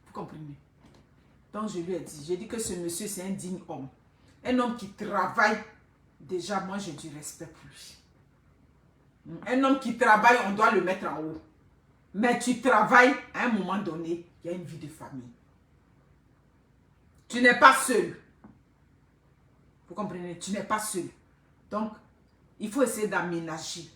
A: Vous comprenez? Donc je lui ai dit, j'ai dit que ce monsieur c'est un digne homme. Un homme qui travaille, déjà moi j'ai du respect pour lui. Un homme qui travaille, on doit le mettre en haut. Mais tu travailles, à un moment donné, il y a une vie de famille. Tu n'es pas seul. Vous comprenez? Tu n'es pas seul. Donc, il faut essayer d'aménager.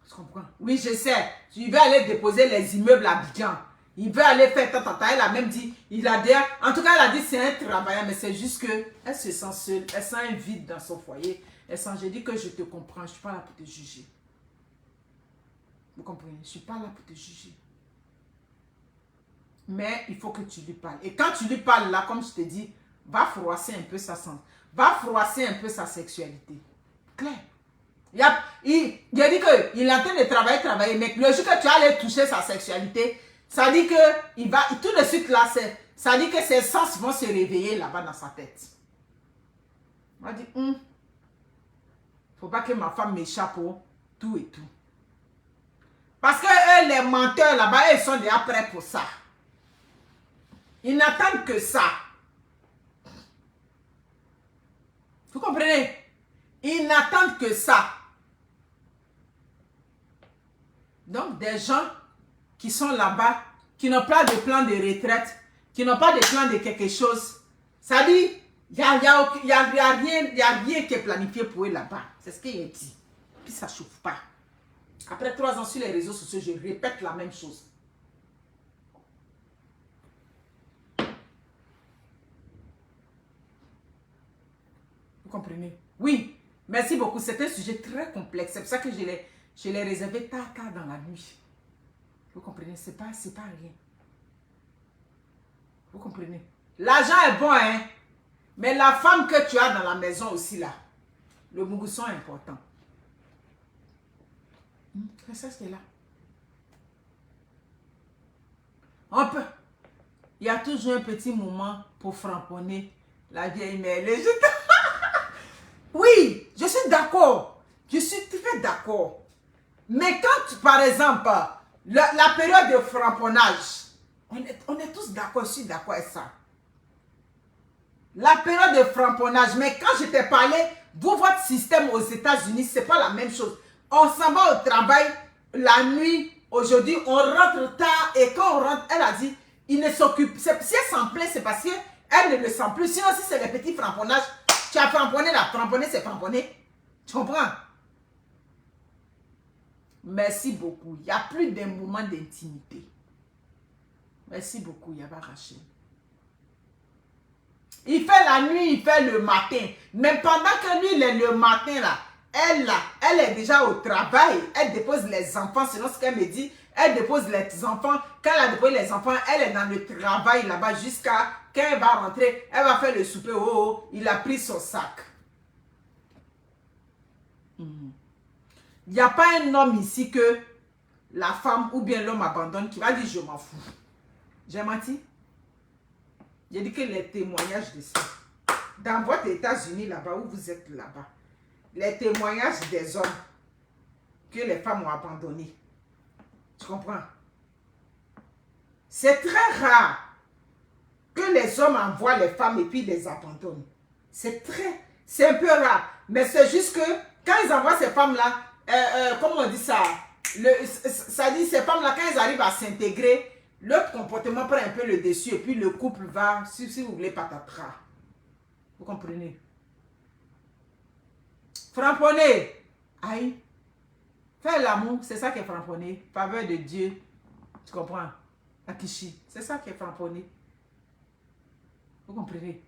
A: Tu comprends? Oui, je sais. Tu veux aller déposer les immeubles à Abidjan. Il veut aller faire tata. Elle a même dit, en tout cas, elle a dit c'est un travailleur, mais c'est juste que elle se sent seule. Elle sent un vide dans son foyer. J'ai dit que je te comprends. Je ne suis pas là pour te juger. Vous comprenez? Je ne suis pas là pour te juger. Mais il faut que tu lui parles. Et quand tu lui parles là, comme je te dis, va froisser un peu sa santé. Va froisser un peu sa sexualité. Claire. Il a dit qu'il est en train de travailler, mais le jour que tu vas aller toucher sa sexualité, ça dit que il va tout de suite là, ça dit que ses sens vont se réveiller là-bas dans sa tête. On va dire, faut pas que ma femme m'échappe au tout et tout. Parce que eux, les menteurs là-bas, ils sont déjà prêts pour ça. Ils n'attendent que ça. Vous comprenez? Ils n'attendent que ça. Donc, des gens qui sont là-bas, qui n'ont pas de plan de retraite, qui n'ont pas de plan de quelque chose, ça dit, il n'y a rien qui est planifié pour eux là-bas. C'est ce qu'il a dit. Puis ça ne chauffe pas. Après 3 ans sur les réseaux sociaux, je répète la même chose. Vous comprenez? Oui, merci beaucoup. C'est un sujet très complexe. C'est pour ça que je l'ai réservé tard dans la nuit. Vous comprenez? C'est pas rien. Vous comprenez? L'argent est bon, hein? Mais la femme que tu as dans la maison aussi, là, le mougusson est important. C'est ça, c'est là. On peut. Il y a toujours un petit moment pour framponner la vieille mère. Oui, je suis d'accord. Je suis très d'accord. Mais quand, par exemple, la période de frapponnage, on est tous d'accord, je suis d'accord avec ça. La période de frapponnage, mais quand je t'ai parlé, votre système aux États-Unis, ce n'est pas la même chose. On s'en va au travail la nuit, aujourd'hui, on rentre tard et quand on rentre, elle a dit, il ne s'occupe. Si elle s'en plaît, c'est parce qu'elle ne le sent plus. Sinon, si c'est les petits framponnages, tu as framponné là, framponné, c'est framponné. Tu comprends? Merci beaucoup. Il n'y a plus d'un moment d'intimité. Merci beaucoup, Yaba Rachel. Il fait la nuit, il fait le matin. Mais pendant que lui, il est le matin là, elle est déjà au travail. Elle dépose les enfants, selon ce qu'elle me dit. Elle dépose les enfants. Quand elle a déposé les enfants, elle est dans le travail là-bas jusqu'à quand elle va rentrer. Elle va faire le souper. Oh, il a pris son sac. Il n'y a pas un homme ici que la femme ou bien l'homme abandonne qui va dire je m'en fous. J'ai menti? J'ai dit que les témoignages de ça, dans votre États-Unis là-bas, où vous êtes là-bas, les témoignages des hommes que les femmes ont abandonnés. Tu comprends? C'est très rare que les hommes envoient les femmes et puis les abandonnent. C'est un peu rare. Mais c'est juste que quand ils envoient ces femmes-là, comment on dit ça? Ça dit ces femmes-là, quand elles arrivent à s'intégrer, leur comportement prend un peu le dessus et puis le couple va, si vous voulez, patatras. Vous comprenez? Framponner. Aïe. Faire l'amour, c'est ça qui est framponner. Faveur de Dieu. Tu comprends? Akishi. C'est ça qui est framponner. Vous comprenez?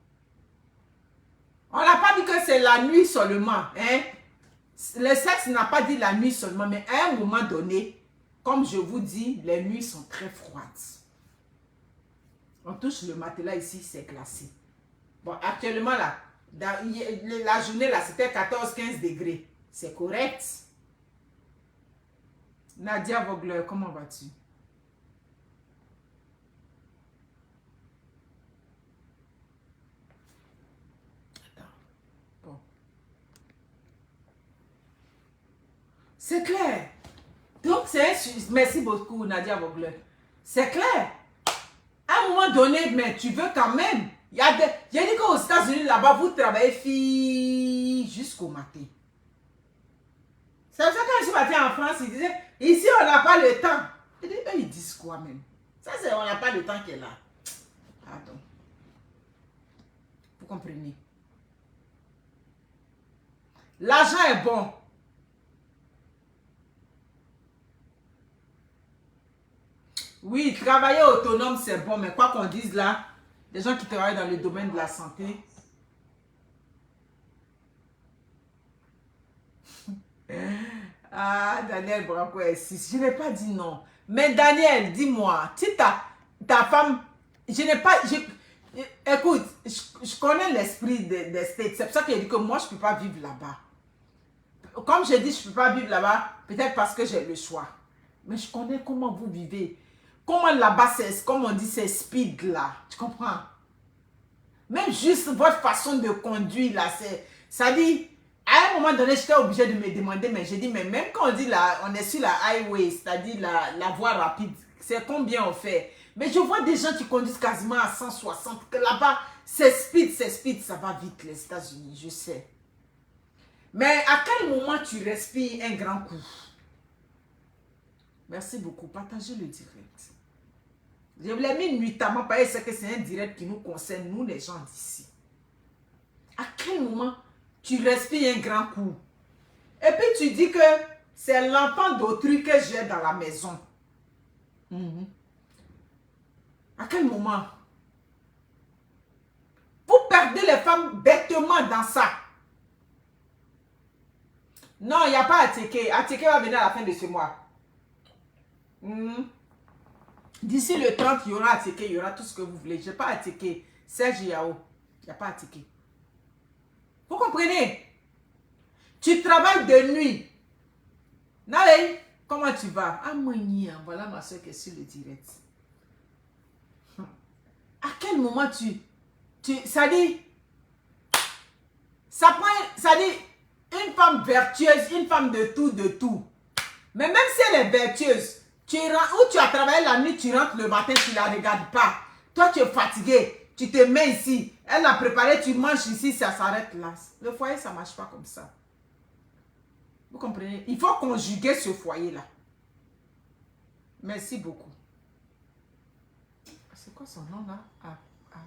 A: On n'a pas dit que c'est la nuit seulement. Hein? Le sexe n'a pas dit la nuit seulement, mais à un moment donné, comme je vous dis, les nuits sont très froides. On touche le matelas ici, c'est glacé. Bon, actuellement, là, la journée, là, c'était 14-15 degrés. C'est correct. Nadia Vogler, comment vas-tu? Attends. Bon. C'est clair. Donc, c'est un... Merci beaucoup, Nadia Vogler. C'est clair. À un moment donné, mais tu veux quand même. J'ai dit qu'aux États-Unis, là-bas, vous travaillez fille jusqu'au matin. C'est pour ça que quand je suis partie en France, ils disaient, ici, on n'a pas le temps. Et eux, ils disent quoi même? Ça, c'est on n'a pas le temps qui est là. Pardon. Vous comprenez? L'argent est bon. Oui, travailler autonome, c'est bon, mais quoi qu'on dise là, les gens qui travaillent dans le domaine de la santé, ah, Daniel Branco est 6. Je n'ai pas dit non. Mais Daniel, dis-moi, si ta femme, je n'ai pas... écoute, je connais l'esprit des States. C'est pour ça que j'ai dit que moi, je ne peux pas vivre là-bas. Comme je dis, je ne peux pas vivre là-bas, peut-être parce que j'ai le choix. Mais je connais comment vous vivez. Comment là-bas, c'est, comme on dit, c'est speed là. Tu comprends? Même juste votre façon de conduire là, ça dit... À un moment donné, j'étais obligée de me demander, mais j'ai dit, mais même quand on dit là, on est sur la highway, c'est-à-dire la voie rapide, c'est combien on fait? Mais je vois des gens qui conduisent quasiment à 160, que là-bas, c'est speed, ça va vite, les États-Unis, je sais. Mais à quel moment tu respires un grand coup? Merci beaucoup, partagez le direct. Je vous l'ai mis nuitamment parce que c'est un direct qui nous concerne, nous les gens d'ici. À quel moment tu respires un grand coup? Et puis tu dis que c'est l'enfant d'autrui que j'ai dans la maison. À quel moment? Vous perdez les femmes bêtement dans ça. Non, il n'y a pas Ateke. Ateke va venir à la fin de ce mois. D'ici le 30, il y aura Ateke, il y aura tout ce que vous voulez. Je n'ai pas Ateke. Serge Yao. Il n'y a pas Ateke. Vous comprenez? Tu travailles de nuit. Nalei, comment tu vas? Ah, moi, voilà ma soeur qui est sur le direct. À quel moment ça dit, ça dit, une femme vertueuse, une femme de tout. Mais même si elle est vertueuse, où tu as travaillé la nuit, tu rentres le matin, tu ne la regardes pas. Toi, tu es fatigué, tu te mets ici. Elle a préparé, tu manges ici, ça s'arrête là. Le foyer, ça ne marche pas comme ça. Vous comprenez? Il faut conjuguer ce foyer-là. Merci beaucoup. C'est quoi son nom là? Okay.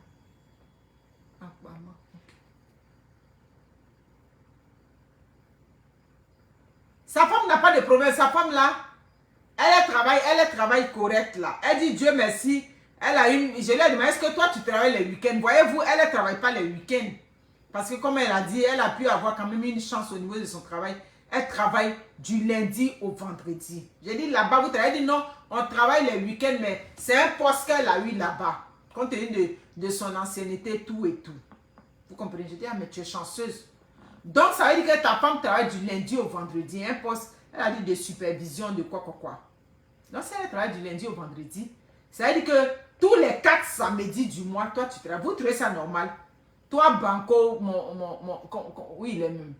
A: Sa femme n'a pas de problème. Sa femme là, elle travaille correct là. Elle dit Dieu merci. Elle a une... Je lui ai demandé, est-ce que toi tu travailles les week-ends? Voyez-vous, elle ne travaille pas les week-ends. Parce que comme elle a dit, elle a pu avoir quand même une chance au niveau de son travail. Elle travaille du lundi au vendredi. J'ai dit là-bas, vous travaillez. Elle dit non, on travaille les week-ends, mais c'est un poste qu'elle a eu là-bas. Compte tenu de son ancienneté, tout et tout. Vous comprenez? J'ai dit, ah mais tu es chanceuse. Donc ça veut dire que ta femme travaille du lundi au vendredi. Un poste, Elle a dit de supervision, de quoi. Donc, si elle travaille du lundi au vendredi, ça veut dire que tous les 4 samedis du mois, toi, tu travailles. Vous trouvez ça normal? Toi, Banco, oui, il est même.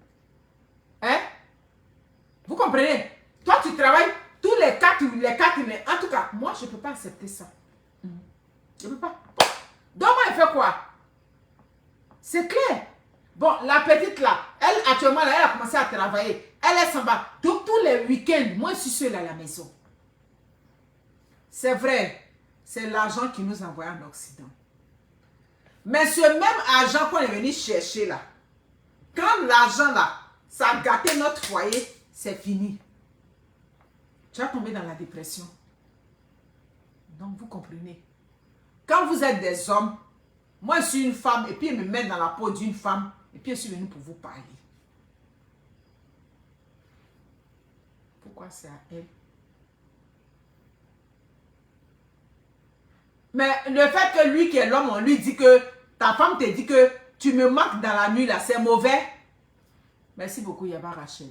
A: Hein? Vous comprenez? Toi, tu travailles tous les 4, mais en tout cas, moi, je ne peux pas accepter ça. Je ne peux pas. Donc, moi, elle fait quoi? C'est clair. Bon, la petite là, elle, actuellement, là, elle a commencé à travailler. Elle s'en va. Donc, tous les week-ends, moi, je suis seule à la maison. C'est vrai. C'est l'argent qui nous envoie en Occident. Mais ce même argent qu'on est venu chercher là, quand l'argent là, ça a gâté notre foyer, c'est fini. Tu vas tomber dans la dépression. Donc, vous comprenez. Quand vous êtes des hommes, moi, je suis une femme, et puis ils me mettent dans la peau d'une femme, et puis je suis venue pour vous parler. Pourquoi c'est à elle? Mais le fait que lui qui est l'homme, on lui dit que ta femme te dit que tu me manques dans la nuit là, c'est mauvais. Merci beaucoup, Yaba Rachel.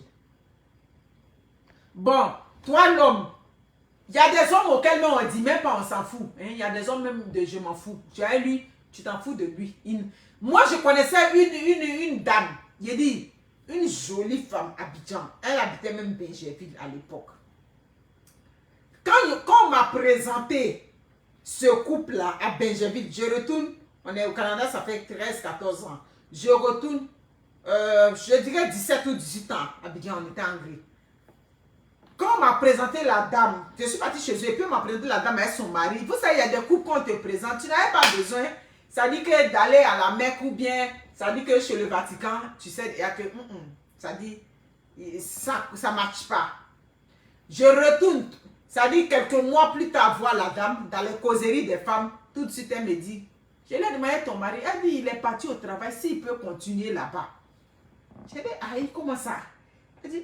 A: Bon, toi l'homme, il y a des hommes auxquels on dit même pas on s'en fout. Il y a des hommes même de je m'en fous. Tu as lui, tu t'en fous de lui. Moi je connaissais une dame, j'ai dit, une jolie femme à Abidjan. Elle habitait même Benjerville à l'époque. Quand on m'a présenté ce couple-là à Benjerville, je retourne, on est au Canada, ça fait 13-14 ans. Je retourne, je dirais 17 ou 18 ans, à Abidjan, on était en gris. Quand on m'a présenté la dame, je suis partie chez eux et puis on m'a présenté la dame avec son mari. Vous savez, il y a des couples qu'on te présente, tu n'avais pas besoin, ça dit que d'aller à la Mecque ou bien, ça dit que chez le Vatican, tu sais, il y a que, ça dit, ça ne marche pas. Je retourne, ça dit quelques mois plus tard, voir la dame dans les causeries des femmes, tout de suite elle me dit, je lui ai demandé ton mari, elle dit, il est parti au travail, s'il peut continuer là-bas. J'ai dit, aïe, comment ça? Elle dit,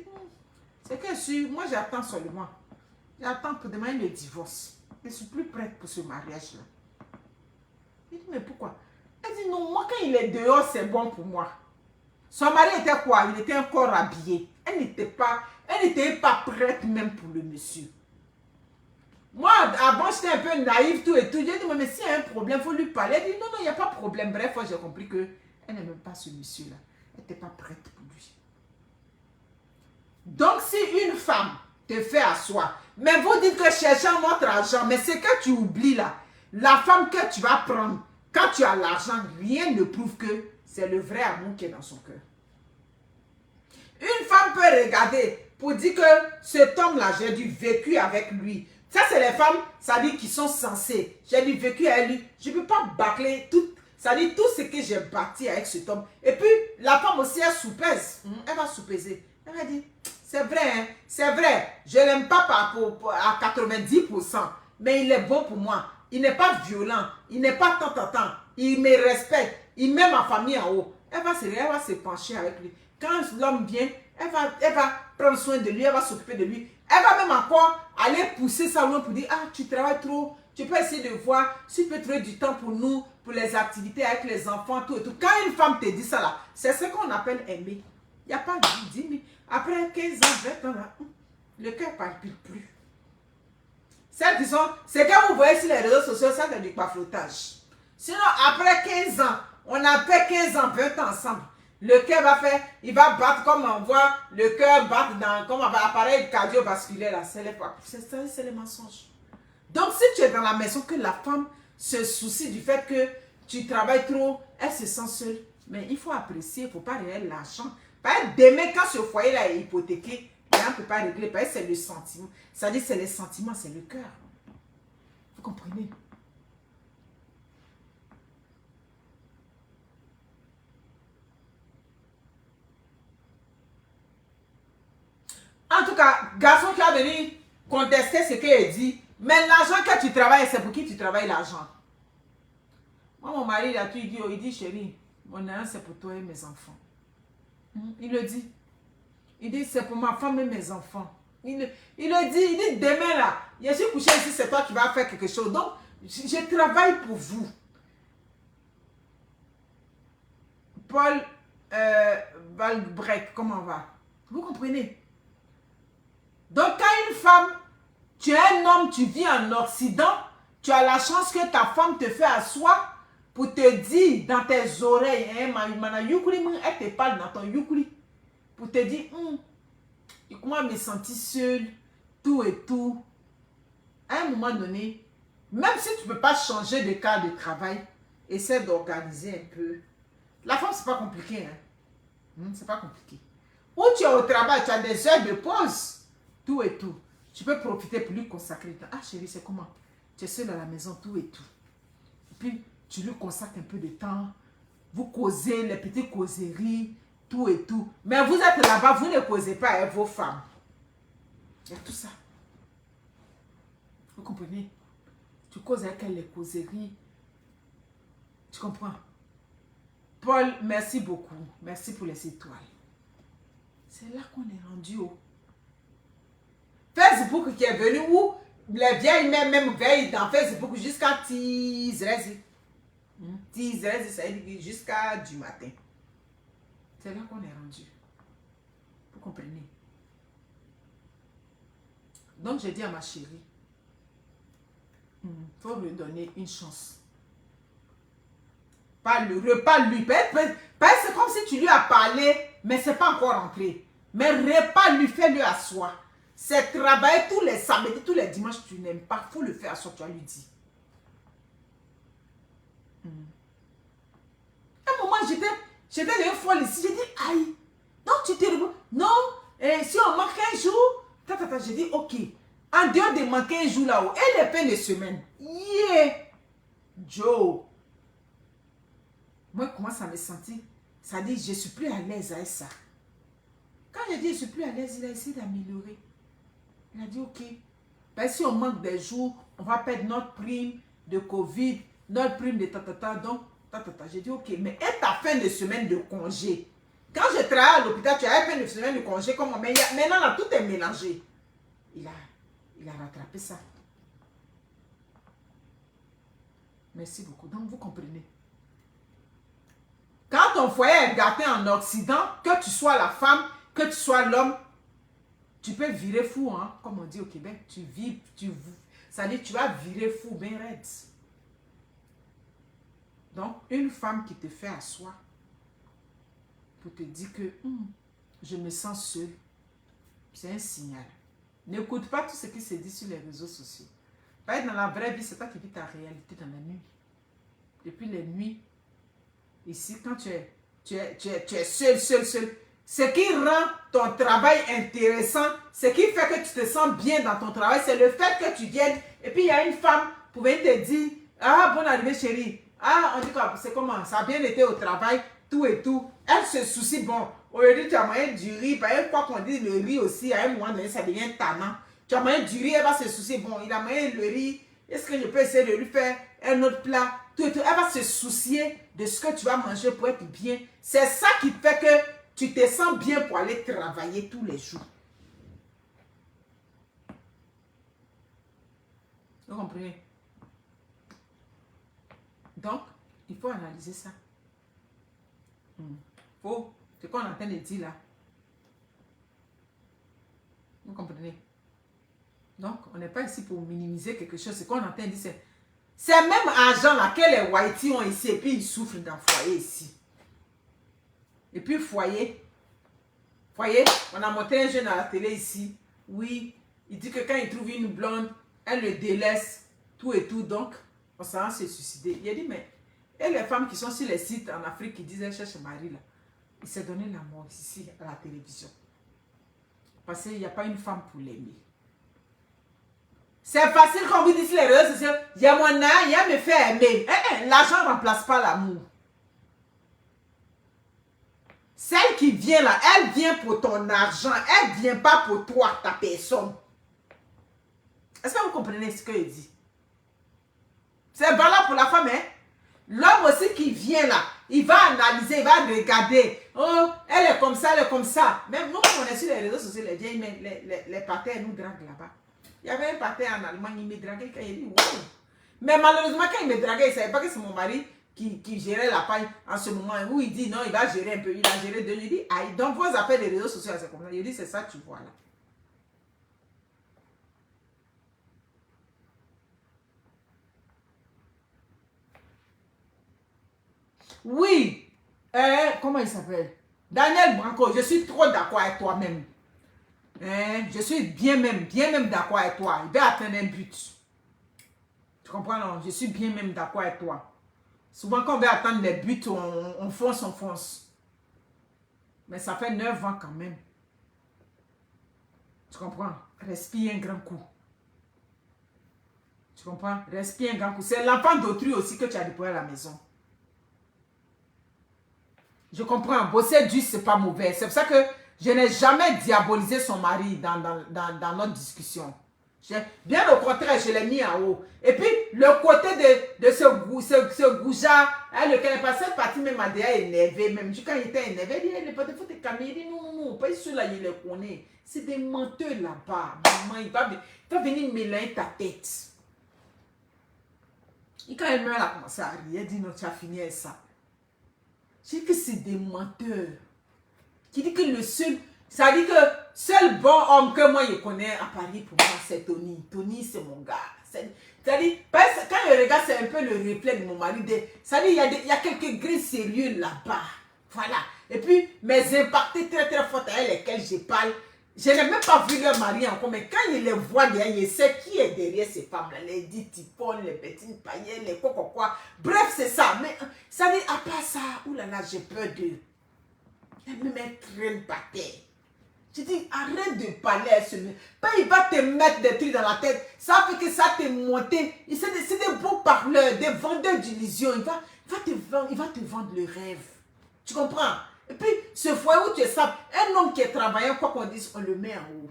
A: c'est que moi j'attends seulement. J'attends pour demander le divorce. Je ne suis plus prête pour ce mariage-là. Je dis, mais pourquoi? Elle dit, non, moi quand il est dehors, c'est bon pour moi. Son mari était quoi? Il était encore habillé. Elle n'était pas prête même pour le monsieur. Moi, avant, j'étais un peu naïve, tout et tout. J'ai dit, mais s'il y a un problème, il faut lui parler. Elle dit, non, il n'y a pas de problème. Bref, j'ai compris qu'elle n'aimait pas ce monsieur-là. Elle n'était pas prête pour lui. Donc, si une femme te fait asseoir, mais vous dites que cherchant notre argent, mais c'est que tu oublies là, la femme que tu vas prendre, quand tu as l'argent, rien ne prouve que c'est le vrai amour qui est dans son cœur. Une femme peut regarder pour dire que cet homme-là, j'ai du vécu avec lui. Ça, c'est les femmes, ça dit, qui sont censées. J'ai du vécu avec lui. Je ne peux pas bâcler tout. Ça dit tout ce que j'ai bâti avec cet homme. Et puis, la femme aussi, elle soupèse. Elle va soupéser. Elle va dire, c'est vrai, hein, c'est vrai. Je ne l'aime pas à 90%. Mais il est bon pour moi. Il n'est pas violent. Il n'est pas tant. Il me respecte. Il met ma famille en haut. Elle va se pencher avec lui. Quand l'homme vient, elle va prendre soin de lui, elle va s'occuper de lui. Elle va même encore aller pousser ça loin pour dire, ah, tu travailles trop, tu peux essayer de voir si tu peux trouver du temps pour nous, pour les activités avec les enfants, tout et tout. Quand une femme te dit ça là, c'est ce qu'on appelle aimer. Il n'y a pas de 10 000. Après 15 ans, 20 ans là, le cœur ne palpite plus. Celles qui sont, c'est quand vous voyez sur les réseaux sociaux, ça c'est du baflotage. Sinon, après 15 ans, on a fait 15 ans, 20 ans ensemble. Le cœur va faire, il va battre comme on voit le cœur battre dans comme un appareil cardiovasculaire là. C'est les mensonges. Donc si tu es dans la maison que la femme se soucie du fait que tu travailles trop, elle se sent seule. Mais il faut apprécier, il ne faut pas régler l'argent. Par exemple, demain quand ce foyer là est hypothéqué, on ne peut pas régler. Parce que c'est le sentiment. Ça dit c'est les sentiments, c'est le cœur. Vous comprenez? En tout cas, garçon qui a venu contester ce qu'il dit, mais l'argent que tu travailles, c'est pour qui tu travailles l'argent? Moi, mon mari, il dit, chérie, mon argent, c'est pour toi et mes enfants. Il le dit. Il dit, c'est pour ma femme et mes enfants. Il dit, demain là, je suis couché ici, c'est toi qui vas faire quelque chose. Donc, je travaille pour vous. Paul Valbrecht, comment on va? Vous comprenez? Donc, quand une femme, tu es un homme, tu vis en Occident, tu as la chance que ta femme te fait asseoir pour te dire dans tes oreilles, hein, elle te parle dans ton yukuri, pour te dire, comment me sentir seule, tout et tout. À un moment donné, même si tu ne peux pas changer de cadre de travail, essaie d'organiser un peu. La femme, c'est pas compliqué, hein. C'est pas compliqué. Ou tu es au travail, tu as des heures de pause, tout et tout. Tu peux profiter pour lui consacrer le temps. Ah chérie, c'est comment? Tu es seule à la maison, tout et tout. Et puis, tu lui consacres un peu de temps. Vous causez les petites causeries, tout et tout. Mais vous êtes là-bas, vous ne causez pas avec vos femmes. Il y a tout ça. Vous comprenez? Tu causes avec elle les causeries. Tu comprends? Paul, merci beaucoup. Merci pour les étoiles. C'est là qu'on est rendu au Facebook qui est venu où les vieilles même veillent dans Facebook jusqu'à 10h. 10h, ça veut dire jusqu'à du matin. C'est là qu'on est rendu. Vous comprenez? Donc, j'ai dit à ma chérie, il faut lui donner une chance. Reparle-lui. C'est comme si tu lui as parlé, mais ce n'est pas encore entré. Mais reparle-lui, fais-lui asseoir. C'est travailler tous les samedis, tous les dimanches, tu n'aimes pas. Il faut le faire asseoir, tu vas lui dire. À un moment, j'étais une fois ici, j'ai dit, aïe, non, tu te revois. Non, si on manque un jour, j'ai dit, ok. En dehors de manquer un jour là-haut, elle est pleine de semaines. Yeah! Joe. Moi, comment ça me sentit? Ça dit, je ne suis plus à l'aise avec ça. Quand j'ai dit, je ne suis plus à l'aise, il a essayé d'améliorer. Il a dit, ok. Ben, si on manque des jours, on va perdre notre prime de Covid, notre prime de tatata. Donc, j'ai dit, ok, mais et ta fin de semaine de congé? Quand je travaillais à l'hôpital, tu avais fin de semaine de congé, comment? Mais maintenant, là, tout est mélangé. Il a rattrapé ça. Merci beaucoup. Donc, vous comprenez. Quand ton foyer est gâté en Occident, que tu sois la femme, que tu sois l'homme, tu peux virer fou, hein, comme on dit au Québec. Ça dit, tu vas virer fou, bien raide. Donc, une femme qui te fait asseoir pour te dire que je me sens seule, c'est un signal. N'écoute pas tout ce qui se dit sur les réseaux sociaux. Parce que dans la vraie vie, c'est toi qui vis ta réalité dans la nuit. Depuis les nuits, ici, quand tu es seul, ce qui rend ton travail intéressant, ce qui fait que tu te sens bien dans ton travail, c'est le fait que tu viennes et puis il y a une femme pour venir te dire, ah, bonne arrivée chérie, ah, on dit quoi, c'est comment, ça a bien été au travail, tout et tout. Elle se soucie, bon, aujourd'hui tu as moyen du riz, par une fois qu'on dit le riz aussi, à un moment donné, ça devient tannant. Tu as moyen du riz, elle va se soucier, bon, il a moyen le riz, est-ce que je peux essayer de lui faire un autre plat, tout et tout. Elle va se soucier de ce que tu vas manger pour être bien. C'est ça qui fait que tu te sens bien pour aller travailler tous les jours. Vous comprenez? Donc, il faut analyser ça. C'est quoi on est en train de dire là. Vous comprenez? Donc, on n'est pas ici pour minimiser quelque chose. Ce qu'on est en train de dire, c'est même argent là que les Whiteys ont ici et puis ils souffrent dans le foyer ici. Et puis foyer, on a montré un jeune à la télé ici. Oui, il dit que quand il trouve une blonde, elle le délaisse, tout et tout. Donc, on s'en va se suicider. Il a dit, mais et les femmes qui sont sur les sites en Afrique qui disent elle cherche mari là, il s'est donné la mort ici à la télévision. Parce qu'il n'y a pas une femme pour l'aimer. C'est facile quand vous dites sur les réseaux sociaux, il y a mon âme, il y a me fait aimer. L'argent ne remplace pas l'amour. Celle qui vient là, elle vient pour ton argent, elle ne vient pas pour toi, ta personne. Est-ce que vous comprenez ce que je dis? C'est valable pour la femme, hein? L'homme aussi qui vient là, il va analyser, il va regarder. Oh, elle est comme ça, elle est comme ça. Même nous, on est sur les réseaux sociaux, les vieilles, les patins nous draguent là-bas. Il y avait un patin en Allemagne, il me draguait quand il dit wow. Mais malheureusement, quand il me draguait, il ne savait pas que c'est mon mari qui gérait la paille en ce moment. Où il dit non, il va gérer un peu. Il a géré deux. Il dit aïe, donc vos affaires des réseaux sociaux, c'est comme ça. Il dit c'est ça, tu vois là. Oui. Comment il s'appelle? Daniel Branco, je suis trop d'accord avec toi-même. Je suis bien même d'accord avec toi. Il va atteindre un but. Tu comprends, non? Je suis bien même d'accord avec toi. Souvent, quand on veut atteindre les buts, on fonce. Mais ça fait 9 ans quand même. Tu comprends? Respire un grand coup. Tu comprends? Respire un grand coup. C'est l'enfant d'autrui aussi que tu as déployé à la maison. Je comprends. Bosser dur, c'est pas mauvais. C'est pour ça que je n'ai jamais diabolisé son mari dans notre discussion. Bien au contraire, je l'ai mis en haut. Et puis, le côté de ce goujat, lequel est passé, parti même à déjà énervé. Même quand il était énervé, il dit, il faut te calmer. Il dit, non, pas celui-là, il les connaît. C'est des menteurs là-bas. Maman, il va venir mélanger ta tête. Et quand elle a commencé à rire, elle dit, non, tu as fini avec ça. J'ai dit que c'est des menteurs. Qui dit que le seul... Ça dit que seul bon homme que moi je connais à Paris pour moi, c'est Tony. Tony, c'est mon gars. C'est-à-dire, quand je regarde, c'est un peu le reflet de mon mari. Ça dit, il y a quelques gris sérieux là-bas. Voilà. Et puis, mes impactés très très fortes avec lesquels je parle, je n'ai même pas vu leur mari encore, mais quand je les vois derrière, je sais qui est derrière ces femmes-là. Les dix tipones, les petites paillettes, les quoi. Bref, c'est ça. Mais ça dit, à part ça, oulala, j'ai peur d'eux. Elle me met traîne par terre. Je dis, arrête de parler à ce mec. Il va te mettre des trucs dans la tête. Ça fait que ça te monter. C'est des beaux parleurs, des vendeurs d'illusions. Il va te vendre le rêve. Tu comprends? Et puis, ce foyer où tu es stable, un homme qui est travaillant, quoi qu'on dise, on le met en haut.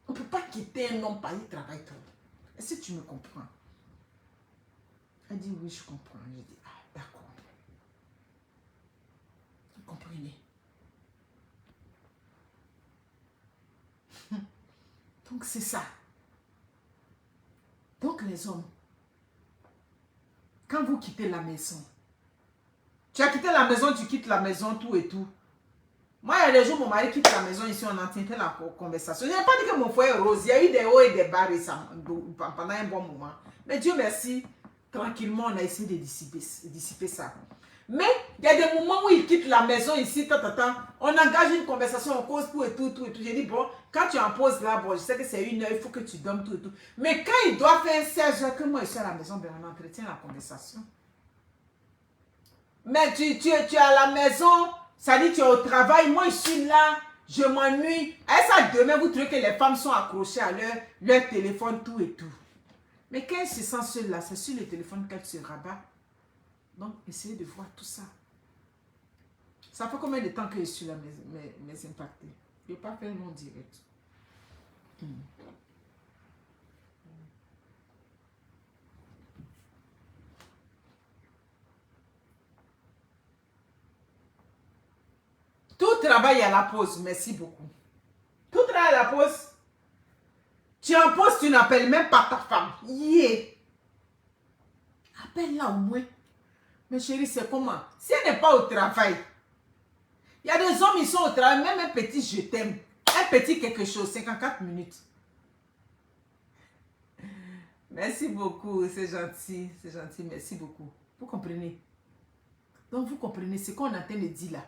A: On ne peut pas quitter un homme par il travaille trop. Est-ce que tu me comprends? Elle dit, oui, je comprends. Je dis, ah, d'accord. Vous comprenez? Donc, c'est ça. Donc, les hommes, quand vous quittez la maison, tu as quitté la maison, tu quittes la maison, tout et tout. Moi, il y a des jours, mon mari quitte la maison, ici, on entend la conversation. Je n'ai pas dit que mon foyer est rose. Il y a eu des hauts et des bas récemment, pendant un bon moment. Mais Dieu merci, tranquillement, on a essayé de dissiper ça. Mais il y a des moments où il quitte la maison ici, on engage une conversation, on cause tout et tout. J'ai dit, bon, quand tu en poses là, bon, je sais que c'est 1 heure, il faut que tu dormes tout et tout. Mais quand il doit faire 16 heures que moi je suis à la maison, ben, on entretient la conversation. Mais tu es à la maison, ça dit tu es au travail, moi je suis là, je m'ennuie. Et ça, demain, vous trouvez que les femmes sont accrochées à leur téléphone, tout et tout. Mais quand elles se sentent seules là, c'est sur le téléphone qu'elles se rabattent. Donc, essayez de voir tout ça. Ça fait combien de temps que je suis là, mes impactés? Je n'ai pas fait mon direct. Tout travail à la pause, merci beaucoup. Tout travail à la pause. Tu en pause, tu n'appelles même pas ta femme. Yeah. Appelle-la au moins. Mais chérie, c'est comment? Si elle n'est pas au travail, il y a des hommes, ils sont au travail, même un petit je t'aime, un petit quelque chose, 54 minutes. Merci beaucoup, c'est gentil, merci beaucoup. Vous comprenez? Donc vous comprenez ce qu'on est en train de dire là.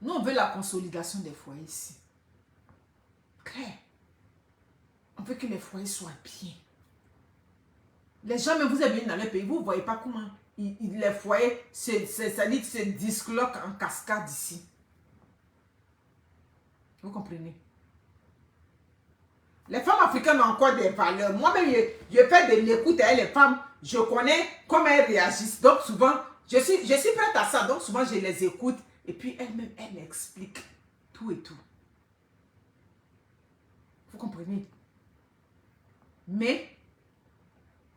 A: Nous, on veut la consolidation des foyers ici. Claire. On veut que les foyers soient bien. Les gens, même vous êtes venus dans le pays, vous ne voyez pas comment les foyers se disloquent en cascade ici. Vous comprenez? Les femmes africaines ont encore des valeurs. Moi-même, je fais de l'écoute avec les femmes. Je connais comment elles réagissent. Donc souvent, je suis prête à ça. Donc souvent, je les écoute. Et puis elles-mêmes, elles m'expliquent tout et tout. Vous comprenez? Mais,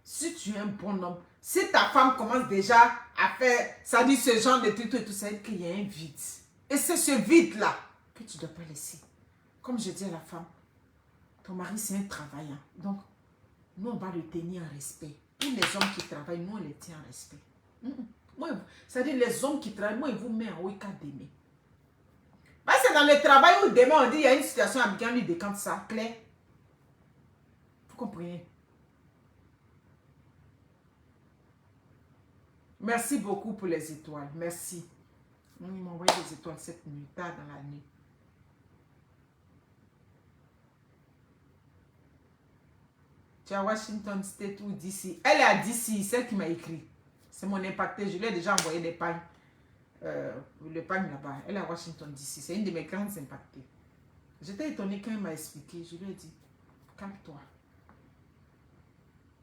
A: si tu es un bon homme, si ta femme commence déjà à faire, ça dit ce genre de trucs et tout, ça veut dire qu'il y a un vide. Et c'est ce vide-là que tu ne dois pas laisser. Comme je dis à la femme, ton mari c'est un travaillant. Donc, nous on va le tenir en respect. Tous les hommes qui travaillent, nous on les tient en respect. Moi, c'est-à-dire les hommes qui travaillent, moi ils vous mettent en haut qu'à d'aimer. C'est dans le travail où demain on dit il y a une situation amicale, on lui décante ça, clair. Vous comprenez? Merci beaucoup pour les étoiles. Merci. Ils m'ont envoyé des étoiles cette nuit, tard dans la nuit. Tu es à Washington State ou DC? Elle est à DC, celle qui m'a écrit. C'est mon impacté. Je lui ai déjà envoyé des pagnes. Le pagne là-bas. Elle est à Washington DC. C'est une de mes grandes impactées. J'étais étonnée quand il m'a expliqué. Je lui ai dit, calme-toi.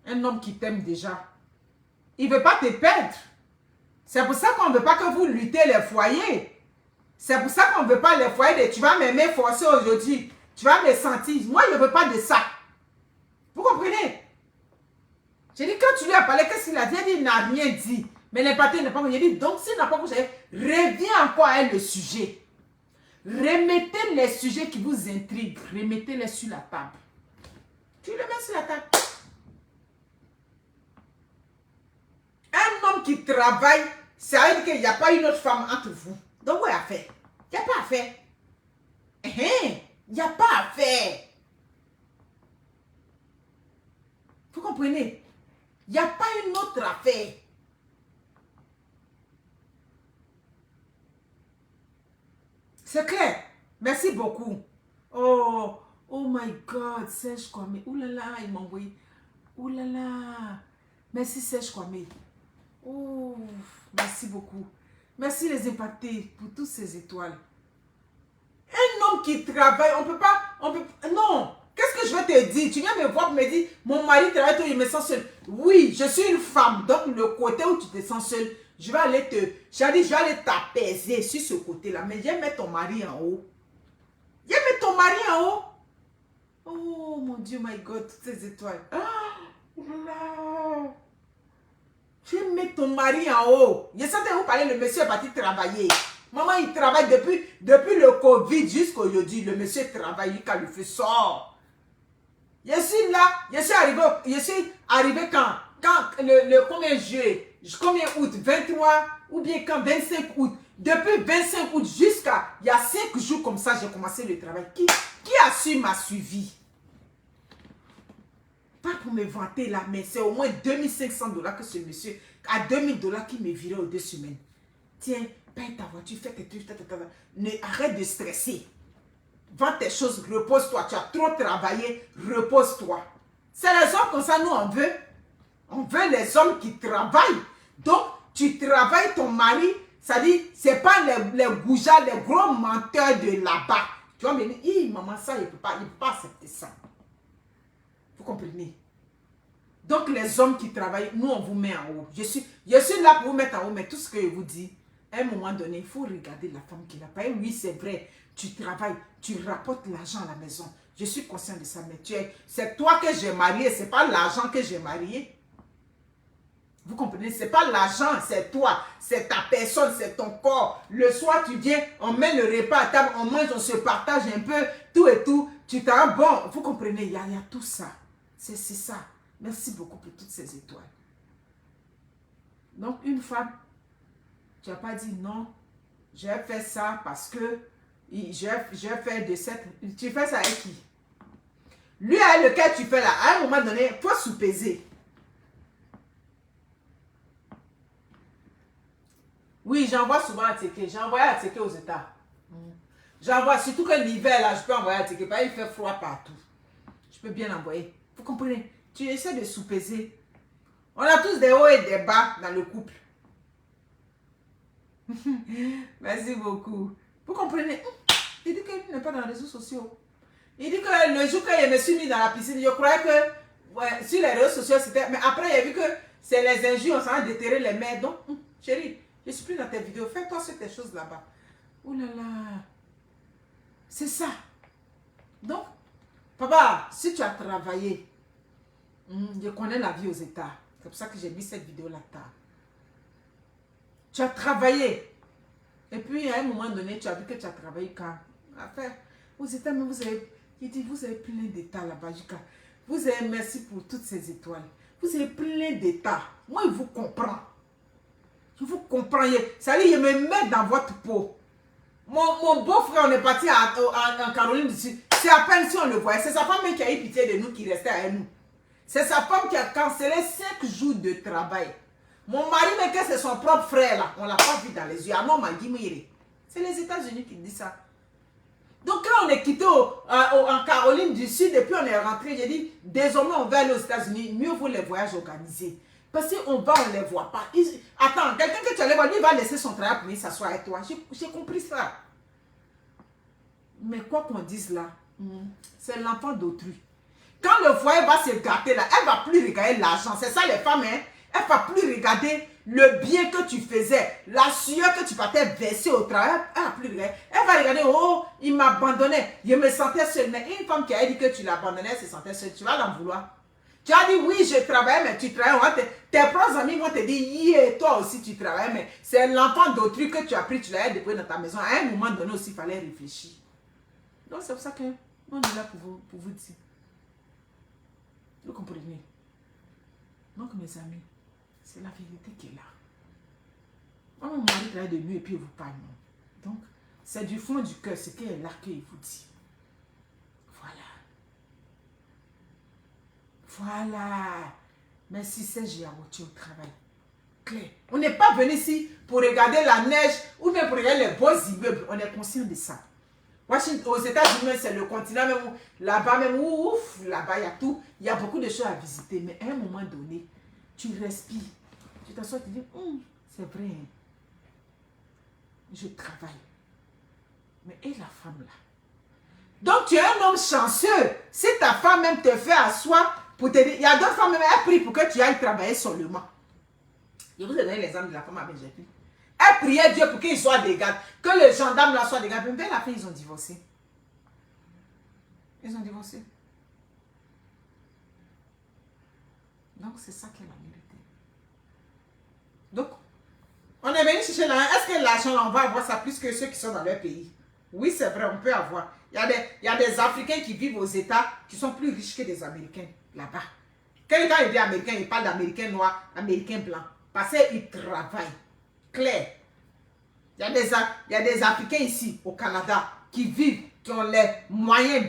A: Un homme qui t'aime déjà, il ne veut pas te perdre. C'est pour ça qu'on ne veut pas que vous luttez les foyers. C'est pour ça qu'on ne veut pas les foyers de tu vas m'aimer forcer aujourd'hui. Tu vas me sentir. Moi, je ne veux pas de ça. Vous comprenez? J'ai dit, quand tu lui as parlé, qu'est-ce qu'il a dit? Il n'a rien dit. Mais l'impact n'est pas couché. J'ai dit, donc s'il n'a pas couché, reviens encore à le sujet. Remettez les sujets qui vous intriguent. Remettez-les sur la table. Tu les mets sur la table. Un homme qui travaille, ça veut dire qu'il n'y a pas une autre femme entre vous. Donc, ouais, à faire. Il n'y a pas à faire. Il n'y a pas à faire. Vous comprenez? Il n'y a pas une autre affaire. C'est clair. Merci beaucoup. Oh my God, Serge Kwame. Ouh là là, il m'a envoyé. Ouh là là. Merci Serge Kwame. Oh, merci beaucoup. Merci les impactés pour toutes ces étoiles. Un homme qui travaille, on peut pas, non. Qu'est-ce que je vais te dire? Tu viens me voir et me dire, mon mari travaille, toi, il me sent seul. Oui, je suis une femme, donc le côté où tu te sens seul, je vais aller t'apaiser sur ce côté-là. Mais viens mettre ton mari en haut. Viens mettre ton mari en haut. Oh mon Dieu, my God, toutes ces étoiles. Là. Je vais mettre ton mari en haut. Je sentais vous parler, le monsieur est parti travailler. Maman, il travaille depuis le Covid jusqu'à aujourd'hui. Le monsieur travaille quand le feu sort. Je suis là, je suis arrivé quand combien août, 23 ou bien quand 25 août. Depuis 25 août jusqu'à il y a 5 jours comme ça, j'ai commencé le travail. Qui a su m'a suivi? Pas pour me vanter là, mais c'est au moins 2500 $ que ce monsieur, à 2000 $ qui me virait aux 2 semaines. Tiens, paye ta voiture, fais tes trucs, arrête de stresser. Vends tes choses, repose-toi. Tu as trop travaillé, repose-toi. C'est les hommes comme ça, nous, on veut. On veut les hommes qui travaillent. Donc, tu travailles ton mari, ça dit, c'est pas les goujats, les gros menteurs de là-bas. Tu vas me dire, maman, ça, il ne peut pas accepter ça. Vous comprenez? Donc, les hommes qui travaillent, nous, on vous met en haut. Je suis là pour vous mettre en haut, mais tout ce que je vous dis, à un moment donné, il faut regarder la femme qui l'a pas. Et oui, c'est vrai. Tu travailles, tu rapportes l'argent à la maison. Je suis conscient de ça, mais c'est toi que j'ai marié, ce n'est pas l'argent que j'ai marié. Vous comprenez? Ce n'est pas l'argent, c'est toi, c'est ta personne, c'est ton corps. Le soir, tu viens, on met le repas à table, on mange, on se partage un peu, tout et tout. Tu t'as bon, vous comprenez? Il y a tout ça. C'est ça. Merci beaucoup pour toutes ces étoiles. Donc, une femme, tu n'as pas dit non, je vais faire ça parce que je vais faire de cette... Tu fais ça avec qui? Lui avec lequel tu fais là, à un moment donné, il faut sous-peser. Oui, j'envoie souvent à Teke. J'ai envoyé à Teke aux États. J'envoie, surtout que l'hiver là, je peux envoyer à Teke. Parce qu'il fait froid partout. Je peux bien l'envoyer. Vous comprenez? Tu essaies de sous-peser. On a tous des hauts et des bas dans le couple. Merci beaucoup. Vous comprenez? Il dit qu'il n'est pas dans les réseaux sociaux. Il dit que le jour que je me suis mis dans la piscine, je croyais que sur les réseaux sociaux, c'était... Mais après, il a vu que c'est les injures, on s'en va déterrer les mères. Donc, chérie, je suis plus dans tes vidéos. Fais-toi sur tes choses là-bas. Oh là là. C'est ça. Donc, papa, si tu as travaillé, je connais la vie aux États. C'est pour ça que j'ai mis cette vidéo là tard. Tu as travaillé. Et puis, à un moment donné, tu as vu que tu as travaillé quand? Enfin, aux États, mais vous avez... Il dit, vous avez plein d'états là-bas. Vous avez merci pour toutes ces étoiles. Vous avez plein d'états. Moi, je vous comprends. Je vous comprends. Ça veut dire, je me mets dans votre peau. Mon beau-frère, on est parti en Caroline du Sud. C'est à peine si on le voyait. C'est sa femme qui a eu pitié de nous, qui restait avec nous. C'est sa femme qui a cancellé 5 jours de travail Mon mari, mais que c'est son propre frère là, on ne l'a pas vu dans les yeux. Ah non, m'a dit, c'est les États-Unis qui disent ça. Donc quand on est quitté en Caroline du Sud et puis on est rentré, j'ai dit, désormais on va aller aux États-Unis, mieux vaut les voyages organisés. Parce qu'on va, on ne les voit pas. Attends, quelqu'un que tu allais voir, lui va laisser son travail pour venir s'asseoir avec toi. J'ai compris ça. Mais quoi qu'on dise là, c'est l'enfant d'autrui. Quand le foyer va se gâter là, elle ne va plus regarder l'argent. C'est ça les femmes, hein? Elle ne va plus regarder le bien que tu faisais, la sueur que tu partais verser au travail. Elle ne va plus regarder. Elle va regarder, oh, il m'a abandonné. Je me sentais seule. Mais une femme qui a dit que tu l'abandonnais, elle se sentait seule. Tu vas l'en vouloir. Tu as dit, oui, je travaillais, mais tu travaillais. Tes propres amis vont te dire, yeah, toi aussi tu travaillais, mais c'est l'enfant d'autrui que tu as pris, tu l'as déposé dans ta maison. À un moment donné aussi, il fallait réfléchir. Donc c'est pour ça que on est là pour vous dire. Vous comprenez? Donc mes amis, c'est la vérité qui est là. Moi, mon mari travaille de nuit et puis il vous parle. Non? Donc, c'est du fond du cœur, ce qui est là qu'il vous dit. Voilà. Merci Serge Yaouti au travail. Claire. On n'est pas venu ici pour regarder la neige ou bien pour regarder les beaux immeubles. On est conscient de ça. Washington, aux États-Unis, c'est le continent même là-bas, même ouf, là-bas, il y a tout. Il y a beaucoup de choses à visiter. Mais à un moment donné, tu respires. Tu t'assois et tu dis, c'est vrai. Hein. Je travaille. Mais et la femme là? Donc tu es un homme chanceux. Si ta femme même te fait asseoir pour te dire, il y a d'autres femmes même, elles prient pour que tu ailles travailler seulement. Je vous ai donné l'exemple de la femme avec Jésus. Elle priait Dieu pour qu'il soit des gardes. Que le gendarme là soit des gardes. Mais à la fin, ils ont divorcé. Ils ont divorcé. Donc c'est ça qui est la vérité. Donc, on est venu chercher l'argent. Est-ce que l'argent, on va avoir ça plus que ceux qui sont dans leur pays? Oui, c'est vrai, on peut avoir. Il y a des Africains qui vivent aux États qui sont plus riches que des Américains là-bas. Quand il dit Américain, il parle d'Américains noirs, Américains blancs. Parce qu'ils travaillent. Clair. Il y a des Africains ici, au Canada, qui vivent, qui ont les moyens